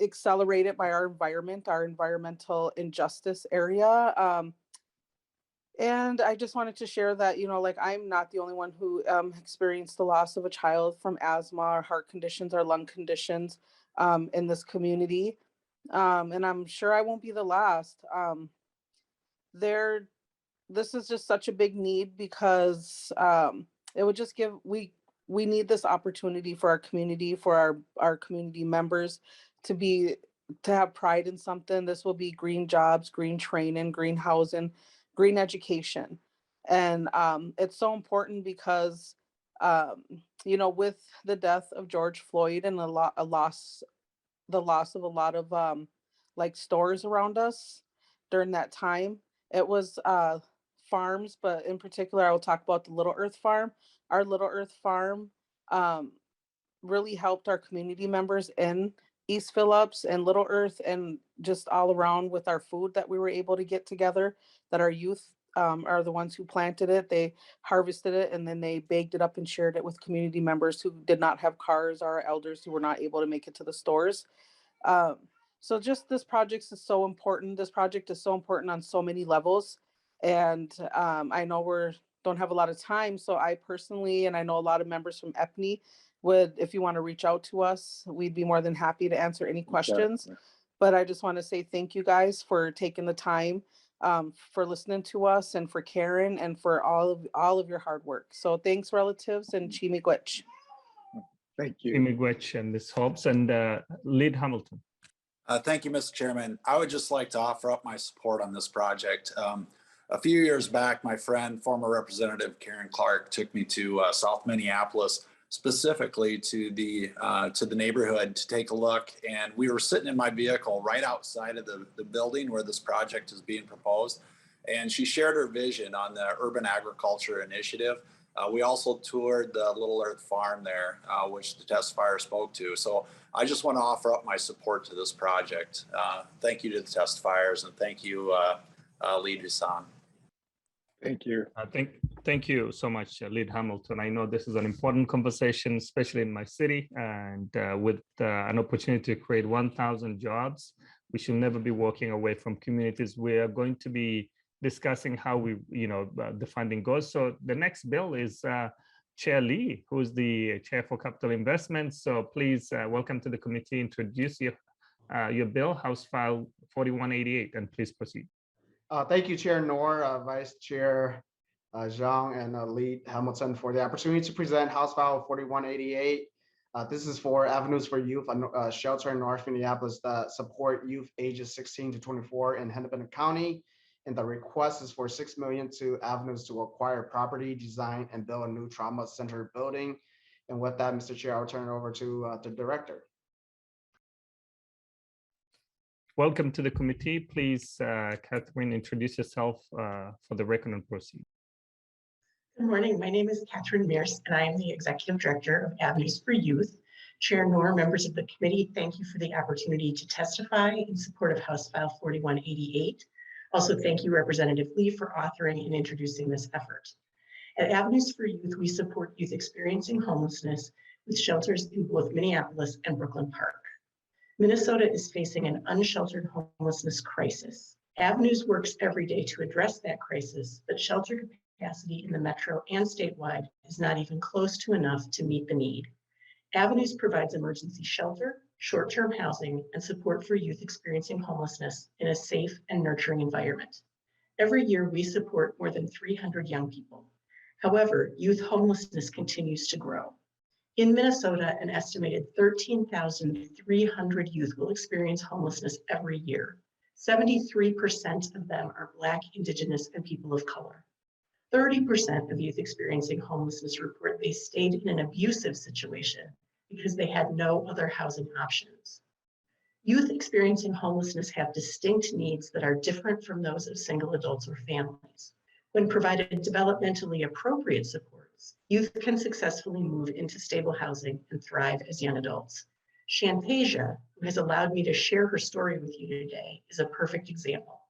accelerated by our environment, our environmental injustice area. And I just wanted to share that, like I'm not the only one who experienced the loss of a child from asthma or heart conditions or lung conditions in this community. And I'm sure I won't be the last. This is just such a big need because it would just we need this opportunity for our community, for our community members to have pride in something. This will be green jobs, green training, green housing, green education. And it's so important because, with the death of George Floyd and the loss of a lot of like stores around us during that time, it was farms, but in particular, I will talk about the Little Earth Farm. Our Little Earth Farm really helped our community members in East Phillips and Little Earth and just all around with our food that we were able to get together, that our youth are the ones who planted it. They harvested it and then they baked it up and shared it with community members who did not have cars or our elders who were not able to make it to the stores. So just this project is so important. This project is so important on so many levels. And I know we don't have a lot of time. So I personally, and I know a lot of members from EPNI would, if you want to reach out to us, we'd be more than happy to answer any questions. But I just want to say thank you guys for taking the time, for listening to us and for caring and for all of your hard work. So thanks, relatives, and Chimigwech. Thank you. Chimigwech and Ms. Hobbs and Lead Hamilton. Thank you, Mr. Chairman. I would just like to offer up my support on this project. A few years back, my friend, former Representative Karen Clark, took me to South Minneapolis, specifically to the neighborhood to take a look. And we were sitting in my vehicle right outside of the building where this project is being proposed. And she shared her vision on the Urban Agriculture Initiative. We also toured the Little Earth Farm there, which the testifier spoke to. So I just want to offer up my support to this project. Thank you to the testifiers, and thank you, Lead Hassan. Thank you. Thank you so much, Lead Hamilton. I know this is an important conversation, especially in my city, and with an opportunity to create 1,000 jobs. We should never be walking away from communities. We are going to be discussing how the funding goes. So the next bill is Chair Lee, who is the Chair for Capital Investments. So please welcome to the committee. Introduce your bill, House File 4188, and please proceed. Thank you, Chair Noor, Vice Chair Xiong, and Lead Hamilton for the opportunity to present House File 4188. This is for Avenues for Youth, a shelter in North Minneapolis that support youth ages 16 to 24 in Hennepin County. And the request is for $6 million to Avenues to acquire property, design, and build a new trauma center building. And with that, Mr. Chair, I'll turn it over to the director. Welcome to the committee. Please, Katherine, introduce yourself for the record and proceed. Good morning. My name is Katherine Mears, and I am the Executive Director of Avenues for Youth. Chair Noor, members of the committee, thank you for the opportunity to testify in support of House File 4188. Also, thank you, Representative Lee, for authoring and introducing this effort. At Avenues for Youth, we support youth experiencing homelessness with shelters in both Minneapolis and Brooklyn Park. Minnesota is facing an unsheltered homelessness crisis. Avenues works every day to address that crisis, but shelter capacity in the metro and statewide is not even close to enough to meet the need. Avenues provides emergency shelter, short-term housing, and support for youth experiencing homelessness in a safe and nurturing environment. Every year, we support more than 300 young people. However, youth homelessness continues to grow. In Minnesota, an estimated 13,300 youth will experience homelessness every year. 73% of them are Black, Indigenous, and people of color. 30% of youth experiencing homelessness report they stayed in an abusive situation because they had no other housing options. Youth experiencing homelessness have distinct needs that are different from those of single adults or families. When provided developmentally appropriate supports, youth can successfully move into stable housing and thrive as young adults. Shantasia, who has allowed me to share her story with you today, is a perfect example.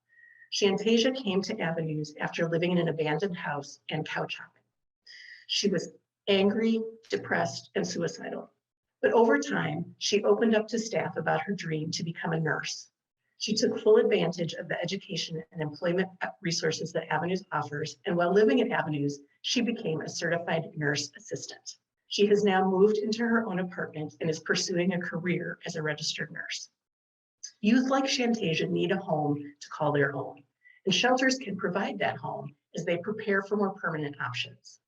Shantasia came to Avenues after living in an abandoned house and couch hopping. She was angry, depressed, and suicidal. But over time, she opened up to staff about her dream to become a nurse. She took full advantage of the education and employment resources that Avenues offers, and while living at Avenues, she became a certified nurse assistant. She has now moved into her own apartment and is pursuing a career as a registered nurse. Youth like Shantasia need a home to call their own, and shelters can provide that home as they prepare for more permanent options.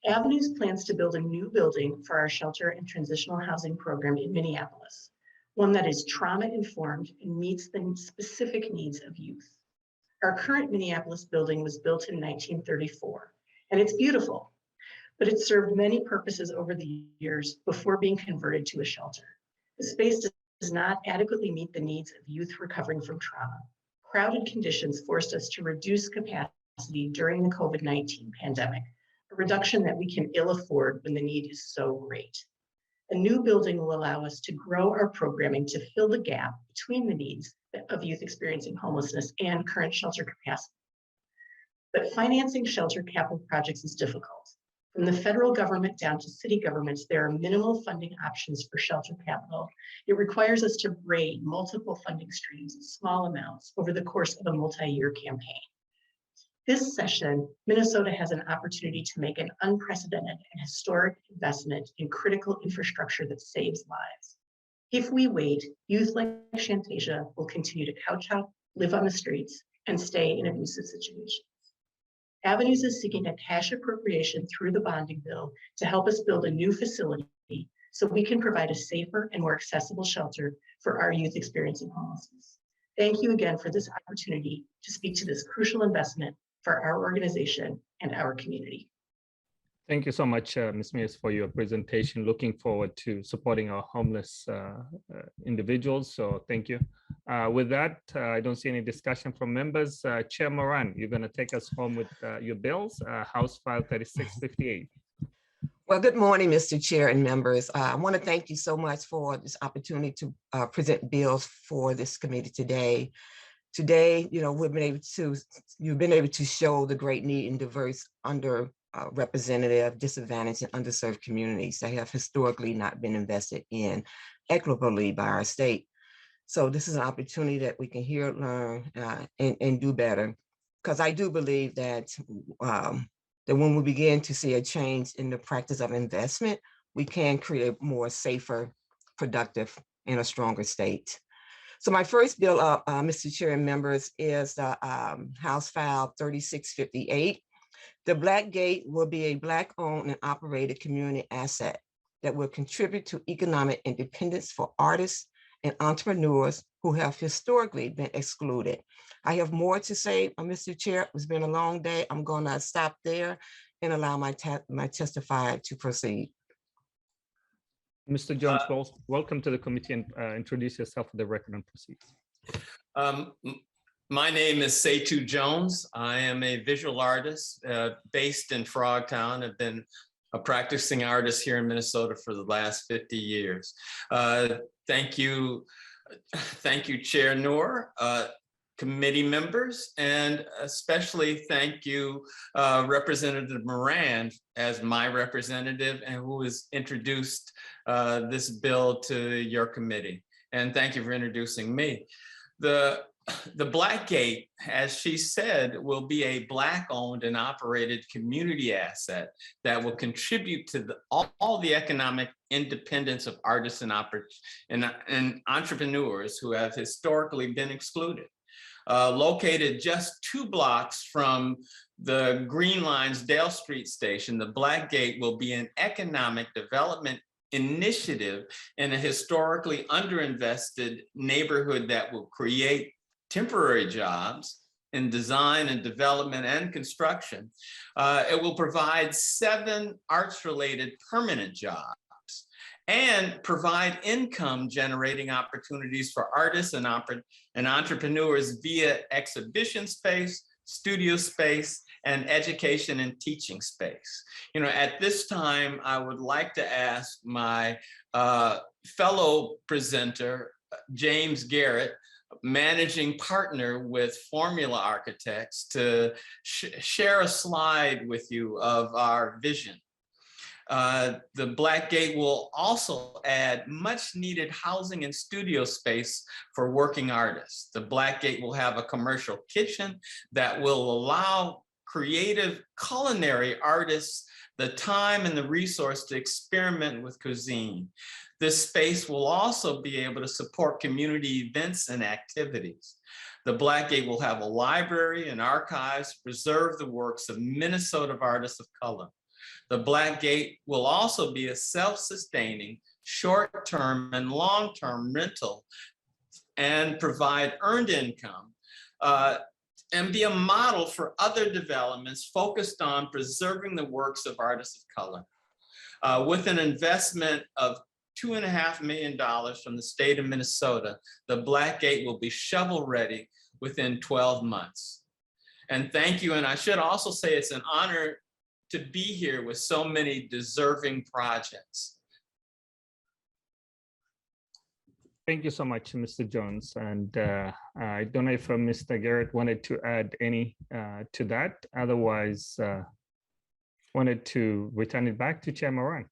Avenues plans to build a new building for our shelter and transitional housing program in Minneapolis, one that is trauma-informed and meets the specific needs of youth. Our current Minneapolis building was built in 1934, and it's beautiful, but it served many purposes over the years before being converted to a shelter. The space does not adequately meet the needs of youth recovering from trauma. Crowded conditions forced us to reduce capacity during the COVID-19 pandemic, a reduction that we can ill afford when the need is so great. A new building will allow us to grow our programming to fill the gap between the needs of youth experiencing homelessness and current shelter capacity. But financing shelter capital projects is difficult. From the federal government down to city governments, there are minimal funding options for shelter capital. It requires us to braid multiple funding streams in small amounts over the course of a multi-year campaign. This session, Minnesota has an opportunity to make an unprecedented and historic investment in critical infrastructure that saves lives. If we wait, youth like Shantasia will continue to couch hop, live on the streets, and stay in abusive situations. Avenues is seeking a cash appropriation through the bonding bill to help us build a new facility so we can provide a safer and more accessible shelter for our youth experiencing homelessness. Thank you again for this opportunity to speak to this crucial investment for our organization and our community. Thank you so much, Ms. Mears, for your presentation. Looking forward to supporting our homeless individuals, so thank you. With that, I don't see any discussion from members. Chair Moran, you're going to take us home with your bills, House File 3658. Well, good morning, Mr. Chair and members. I want to thank you so much for this opportunity to present bills for this committee today. Today, you've been able to show the great need in diverse, underrepresented, disadvantaged, and underserved communities that have historically not been invested in equitably by our state. So this is an opportunity that we can hear, learn, and do better. Because I do believe that when we begin to see a change in the practice of investment, we can create a more safer, productive, and a stronger state. So my first bill up, Mr. Chair and members, is the House File 3658. The Black Gate will be a Black-owned and operated community asset that will contribute to economic independence for artists and entrepreneurs who have historically been excluded. I have more to say, Mr. Chair. It's been a long day. I'm going to stop there and allow my testifier to proceed. Mr. Jones, welcome to the committee, and introduce yourself for the record and proceed. My name is Setu Jones. I am a visual artist based in Frogtown. I've been a practicing artist here in Minnesota for the last 50 years. Thank you, Chair Noor, committee members, and especially thank you, Representative Moran, as my representative and who has introduced this bill to your committee. And thank you for introducing me. The Black Gate, as she said, will be a Black-owned and operated community asset that will contribute to all the economic independence of artists and entrepreneurs who have historically been excluded. Located just 2 blocks from the Green Line's Dale Street station, the Black Gate will be an economic development initiative in a historically underinvested neighborhood that will create temporary jobs in design and development and construction. It will provide 7 arts-related permanent jobs and provide income generating opportunities for artists and entrepreneurs via exhibition space, studio space, and education and teaching space. You know, at this time, I would like to ask my fellow presenter, James Garrett, managing partner with Formula Architects, to share a slide with you of our vision. The Black Gate will also add much needed housing and studio space for working artists. The Black Gate will have a commercial kitchen that will allow creative culinary artists the time and the resource to experiment with cuisine. This space will also be able to support community events and activities. The Black Gate will have a library and archives to preserve the works of Minnesota artists of color. The Black Gate will also be a self-sustaining, short-term and long-term rental and provide earned income and be a model for other developments focused on preserving the works of artists of color. With an investment of $2.5 million from the state of Minnesota, the Black Gate will be shovel-ready within 12 months. And thank you, and I should also say it's an honor to be here with so many deserving projects. Thank you so much, Mr. Jones. And I don't know if Mr. Garrett wanted to add any to that. Otherwise, wanted to return it back to Chair Moran.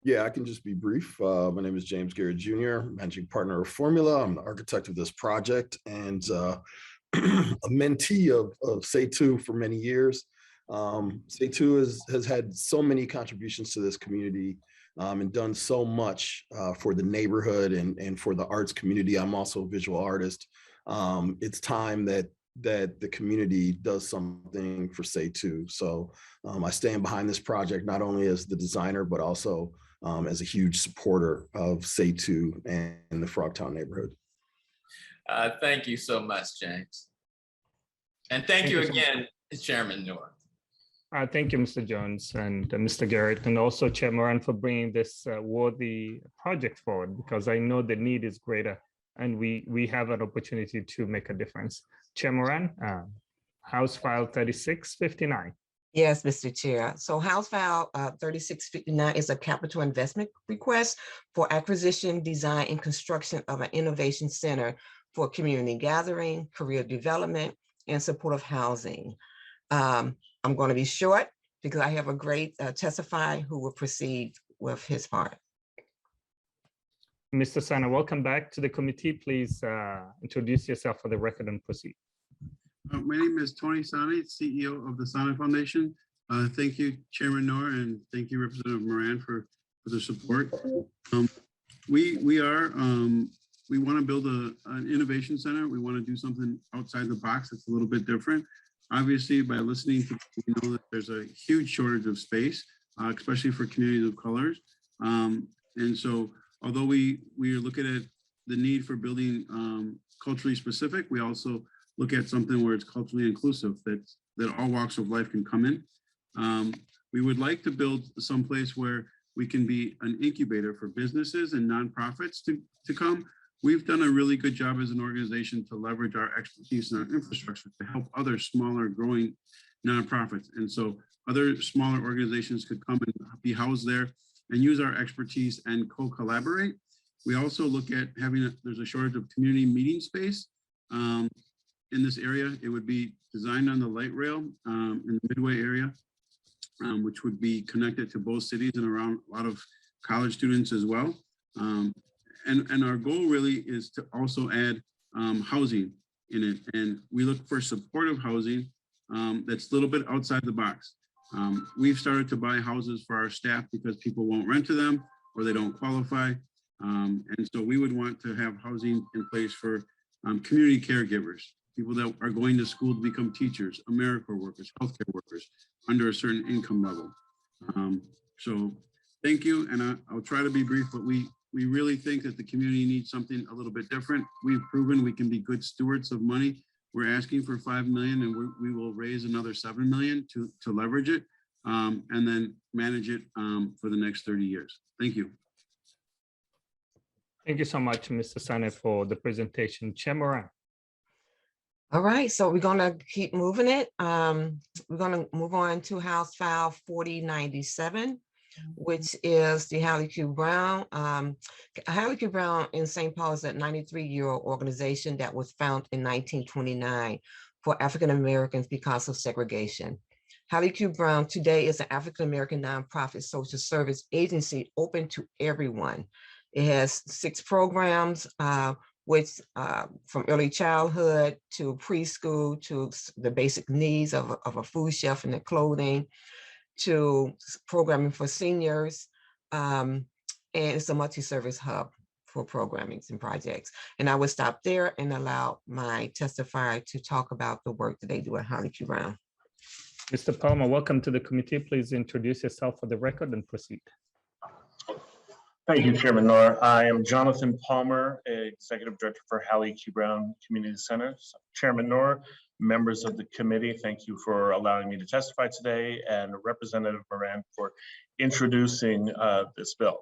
Yeah, I can just be brief. My name is James Garrett Jr., managing partner of Formula. I'm the architect of this project and a mentee of Setu for many years. Setu has had so many contributions to this community and done so much for the neighborhood and for the arts community. I'm also a visual artist. It's time that the community does something for Setu. So I stand behind this project, not only as the designer, but also as a huge supporter of Setu and the Frogtown neighborhood. Thank you so much, James. And thank you again, Chairman Noor. Thank you, Mr. Jones and Mr. Garrett, and also Chair Moran for bringing this worthy project forward, because I know the need is greater and we have an opportunity to make a difference. Chair Moran, House File 3659. Yes, Mr. Chair. So House File 3659 is a capital investment request for acquisition, design, and construction of an innovation center for community gathering, career development, and supportive housing. I'm going to be short because I have a great testifier who will proceed with his part. Mr. Sana, welcome back to the committee. Please introduce yourself for the record and proceed. My name is Tony Sana, CEO of the Sana Foundation. Thank you, Chairman Noor, and thank you, Representative Moran, for the support. We want to build an innovation center. We want to do something outside the box that's a little bit different. Obviously, by listening to people, we know that there's a huge shortage of space, especially for communities of colors. And so, although we are looking at the need for building culturally specific. We also look at something where it's culturally inclusive, that all walks of life can come in. We would like to build someplace where we can be an incubator for businesses and nonprofits to come. We've done a really good job as an organization to leverage our expertise and our infrastructure to help other smaller growing nonprofits. And so other smaller organizations could come and be housed there and use our expertise and co-collaborate. We also look at there's a shortage of community meeting space in this area. It would be designed on the light rail in the Midway area, which would be connected to both cities and around a lot of college students as well. And our goal really is to also add housing in it. And we look for supportive housing that's a little bit outside the box. We've started to buy houses for our staff because people won't rent to them or they don't qualify. And so we would want to have housing in place for community caregivers, people that are going to school to become teachers, AmeriCorps workers, healthcare workers under a certain income level. So thank you. And I'll try to be brief, but we really think that the community needs something a little bit different. We've proven we can be good stewards of money. We're asking for $5 million and we will raise another $7 million to leverage it and then manage it for the next 30 years. Thank you. Thank you so much, Mr. Sane, for the presentation. Chair Moran. All right, so we're gonna keep moving it. We're gonna move on to House File 4097, which is the Hallie Q. Brown. Hallie Q. Brown in St. Paul is a 93-year-old organization that was founded in 1929 for African Americans because of segregation. Hallie Q. Brown today is an African American nonprofit social service agency open to everyone. It has 6 programs, which from early childhood to preschool to the basic needs of a food shelf and the clothing, to programming for seniors, and it's a multi-service hub for programming and projects. And I will stop there and allow my testifier to talk about the work that they do at Hallie Q. Brown. Mr. Palmer, welcome to the committee. Please introduce yourself for the record and proceed. Thank you, Chairman Noor. I am Jonathan Palmer, Executive Director for Hallie Q. Brown Community Center. Chairman Noor, members of the committee, thank you for allowing me to testify today, and Representative Moran for introducing this bill.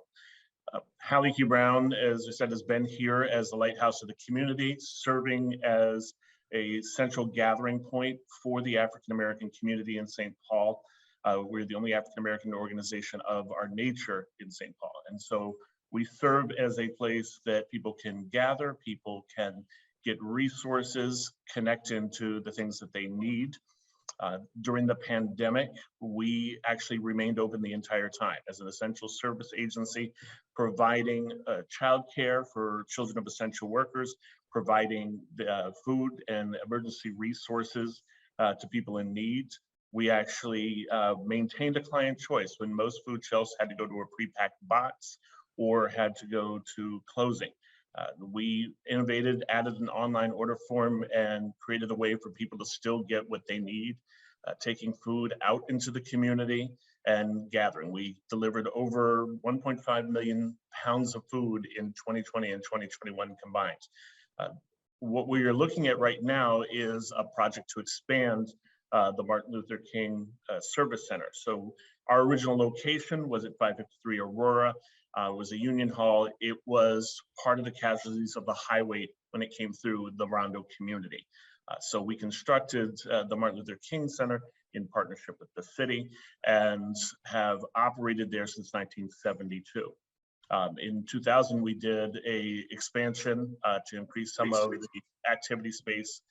Hallie Q. Brown, as I said, has been here as the lighthouse of the community, serving as a central gathering point for the African American community in St. Paul. We're the only African American organization of our nature in St. Paul. And so we serve as a place that people can gather, people can get resources, connect into the things that they need. During the pandemic, we actually remained open the entire time as an essential service agency, providing childcare for children of essential workers, providing food and emergency resources to people in need. We actually maintained a client choice when most food shelves had to go to a pre-packed box or had to go to closing. We innovated, added an online order form, and created a way for people to still get what they need, taking food out into the community and gathering. We delivered over 1.5 million pounds of food in 2020 and 2021 combined. What we are looking at right now is a project to expand the Martin Luther King Service Center. So our original location was at 553 Aurora. It was a union hall. It was part of the casualties of the highway when it came through the Rondo community. So we constructed the Martin Luther King Center in partnership with the city and have operated there since 1972. In 2000, we did a expansion to increase some of the activity space.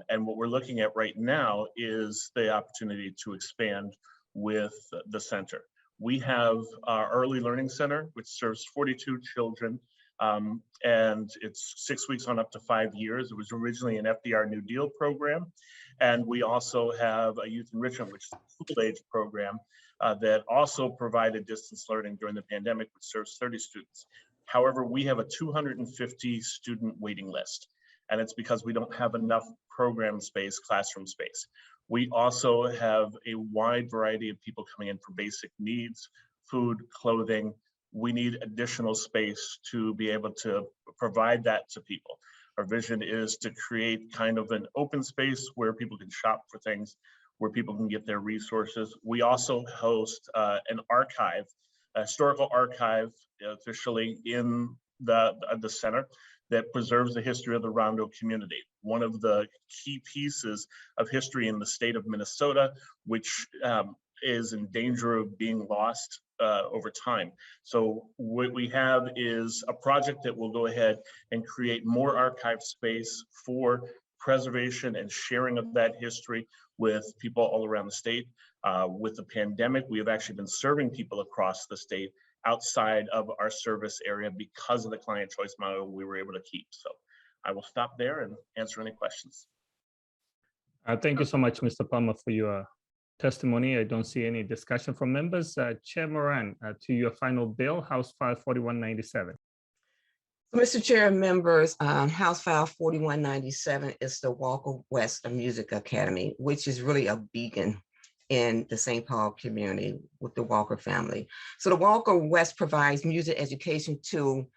And what we're looking at right now is the opportunity to expand with the center. We have our early learning center, which serves 42 children, and it's 6 weeks on up to 5 years. It was originally an FDR New Deal program. And we also have a youth enrichment, which is a school age program that also provided distance learning during the pandemic, which serves 30 students. However, we have a 250 student waiting list. And it's because we don't have enough program space, classroom space. We also have a wide variety of people coming in for basic needs, food, clothing. We need additional space to be able to provide that to people. Our vision is to create kind of an open space where people can shop for things, where people can get their resources. We also host an archive, a historical archive officially in the center that preserves the history of the Rondo community. One of the key pieces of history in the state of Minnesota, which is in danger of being lost over time. So what we have is a project that will go ahead and create more archive space for preservation and sharing of that history with people all around the state. With the pandemic, we have actually been serving people across the state outside of our service area because of the client choice model we were able to keep. So I will stop there and answer any questions. Thank you so much, Mr. Palmer, for your testimony. I don't see any discussion from members. Chair Moran, to your final bill, House File 4197. Mr. Chair and members, House File 4197 is the Walker West Music Academy, which is really a beacon in the St. Paul community with the Walker family. So the Walker West provides music education to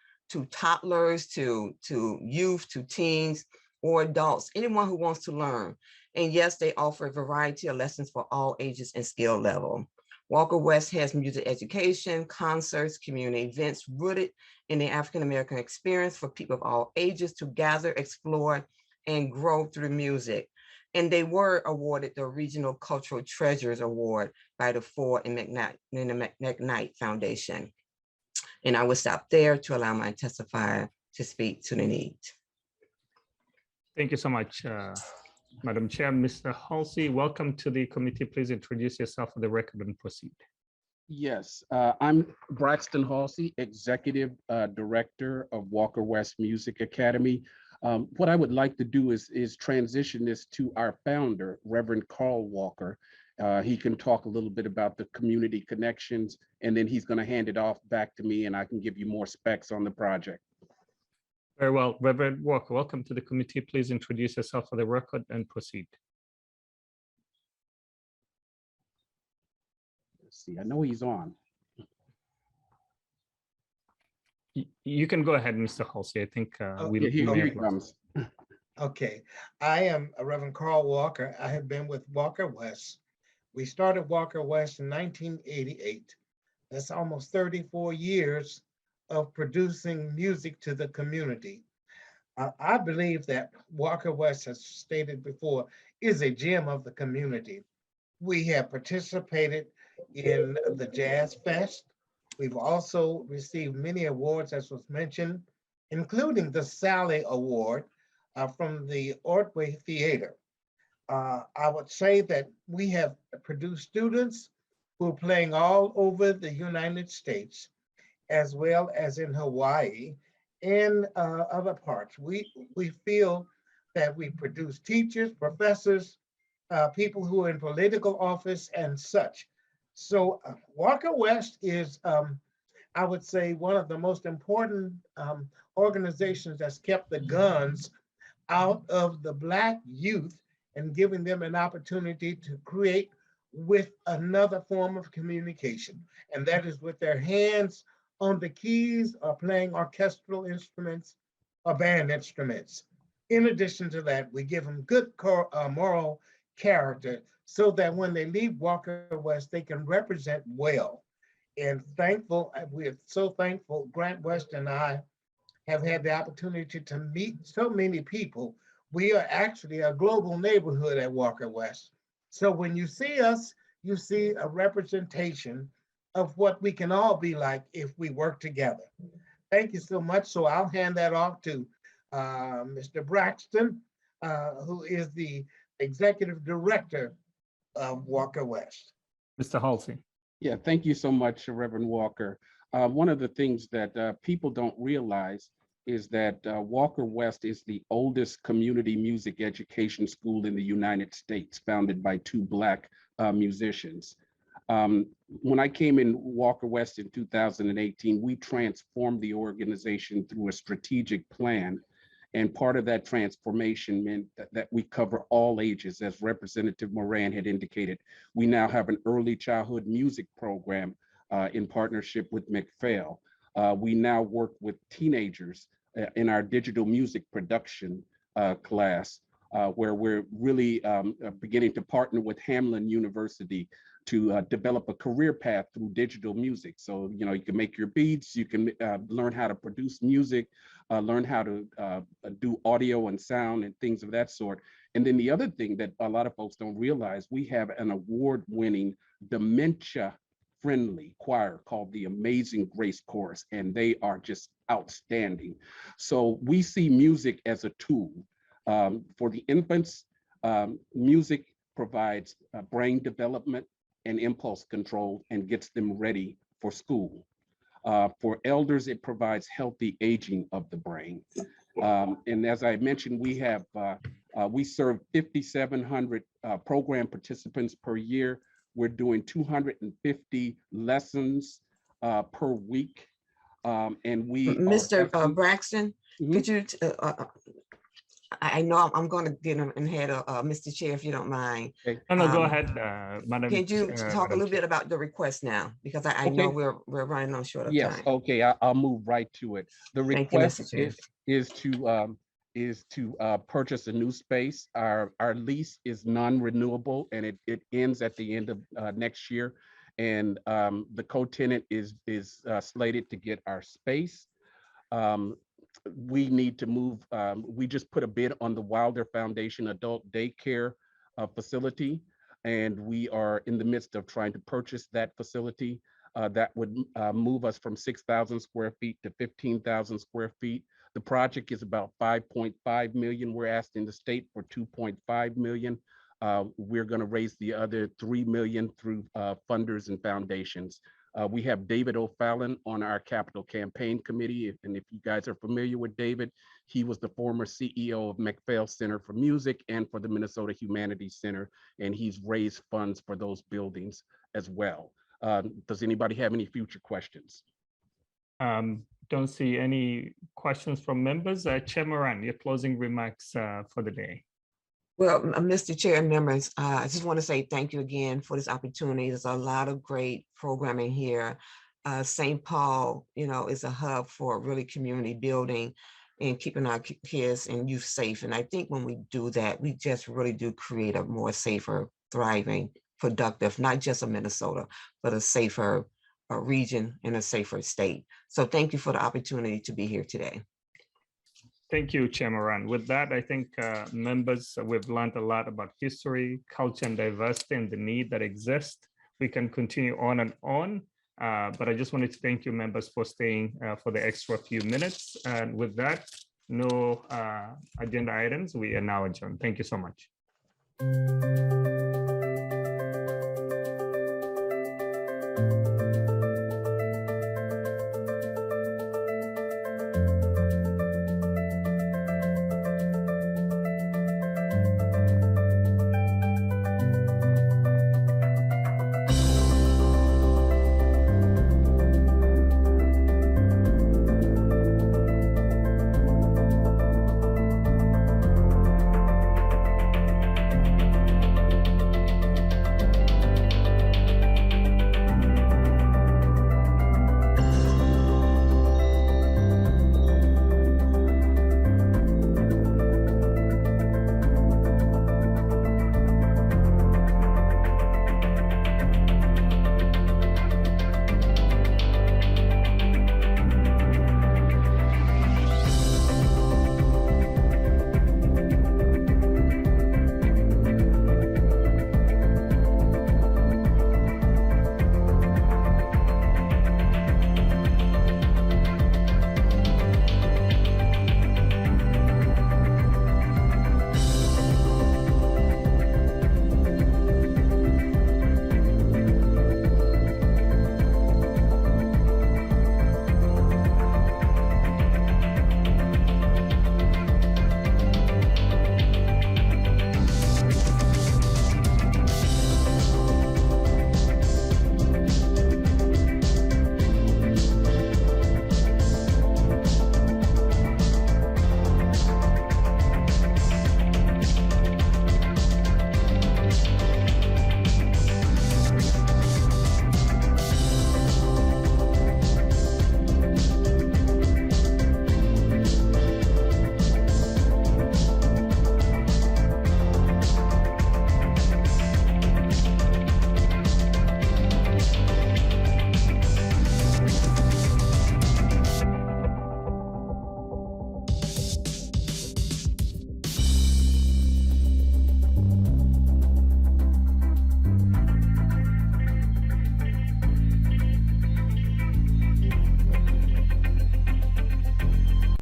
toddlers, to youth, to teens, or adults, anyone who wants to learn. And yes, they offer a variety of lessons for all ages and skill level. Walker West has music education, concerts, community events rooted in the African-American experience for people of all ages to gather, explore, and grow through music. And they were awarded the Regional Cultural Treasures Award by the Ford and McKnight Foundation. And I will stop there to allow my testifier to speak to the need. Thank you so much, Madam Chair. Mr. Halsey, welcome to the committee. Please introduce yourself for the record and proceed. Yes, I'm Braxton Halsey, Executive Director of Walker West Music Academy. What I would like to do is transition this to our founder, Reverend Carl Walker. He can talk a little bit about the community connections, and then he's going to hand it off back to me, and I can give you more specs on the project. Very well, Reverend Walker, welcome to the committee. Please introduce yourself for the record and proceed. Let's see, I know he's on. You can go ahead, Mr. Halsey. I think here he comes. Okay, I am Reverend Carl Walker. I have been with Walker West. We started Walker West in 1988. That's almost 34 years of producing music to the community. I believe that Walker West, as stated before, is a gem of the community. We have participated in the Jazz Fest. We've also received many awards, as was mentioned, including the Sally Award from the Ordway Theater. I would say that we have produced students who are playing all over the United States, as well as in Hawaii and other parts. We feel that we produce teachers, professors, people who are in political office and such. So Walker West is, I would say, one of the most important organizations that's kept the guns out of the Black youth and giving them an opportunity to create with another form of communication. And that is with their hands on the keys or playing orchestral instruments or band instruments. In addition to that, we give them good moral character so that when they leave Walker West, they can represent well. And thankful, we're so thankful, Grant West and I have had the opportunity to meet so many people. We are actually a global neighborhood at Walker West. So when you see us, you see a representation of what we can all be like if we work together. Thank you so much. So I'll hand that off to Mr. Braxton, who is the Executive Director of Walker West. Mr. Halsey. Yeah, thank you so much, Reverend Walker. One of the things that people don't realize is that Walker West is the oldest community music education school in the United States, founded by two Black musicians. When I came in Walker West in 2018, we transformed the organization through a strategic plan. And part of that transformation meant that we cover all ages, as Representative Moran had indicated. We now have an early childhood music program in partnership with McPhail. We now work with teenagers in our digital music production class, where we're really beginning to partner with Hamline University to develop a career path through digital music. So, you know, you can make your beats, you can learn how to produce music, learn how to do audio and sound and things of that sort. And then the other thing that a lot of folks don't realize, we have an award-winning dementia-friendly choir called the Amazing Grace Chorus, and they are just outstanding. So we see music as a tool. For the infants, music provides brain development and impulse control and gets them ready for school. For elders, it provides healthy aging of the brain. And as I mentioned, we serve 5,700 program participants per year. We're doing 250 lessons per week. And we Mr. Braxton, could you, I know I'm going to get ahead of Mr. Chair, if you don't mind. Okay. No, go ahead, Madam. Can you talk a little bit about the request now? Because I know we're running on short of time. Yes, okay, I'll move right to it. The request is to purchase a new space. Our lease is non-renewable, and it ends at the end of next year. And the co-tenant is slated to get our space. We need to move. We just put a bid on the Wilder Foundation adult daycare facility, and we are in the midst of trying to purchase that facility. That would move us from 6,000 square feet to 15,000 square feet. The project is about 5.5 million. We're asking the state for 2.5 million. We're going to raise the other 3 million through funders and foundations. We have David O'Fallon on our capital campaign committee. And if you guys are familiar with David, he was the former CEO of McPhail Center for Music and for the Minnesota Humanities Center. And he's raised funds for those buildings as well. Does anybody have any future questions? Don't see any questions from members. Chair Moran, your closing remarks for the day. Well, Mr. Chair and members, I just want to say thank you again for this opportunity. There's a lot of great programming here. St. Paul, you know, is a hub for really community building and keeping our kids and youth safe. And I think when we do that, we just really do create a more safer, thriving, productive, not just a Minnesota, but a safer region and a safer state. So thank you for the opportunity to be here today. Thank you, Chair Moran. With that, I think members, we've learned a lot about history, culture, and diversity and the need that exists. We can continue on and on, but I just wanted to thank you members for staying for the extra few minutes. And with that, no agenda items. We are now adjourned. Thank you so much.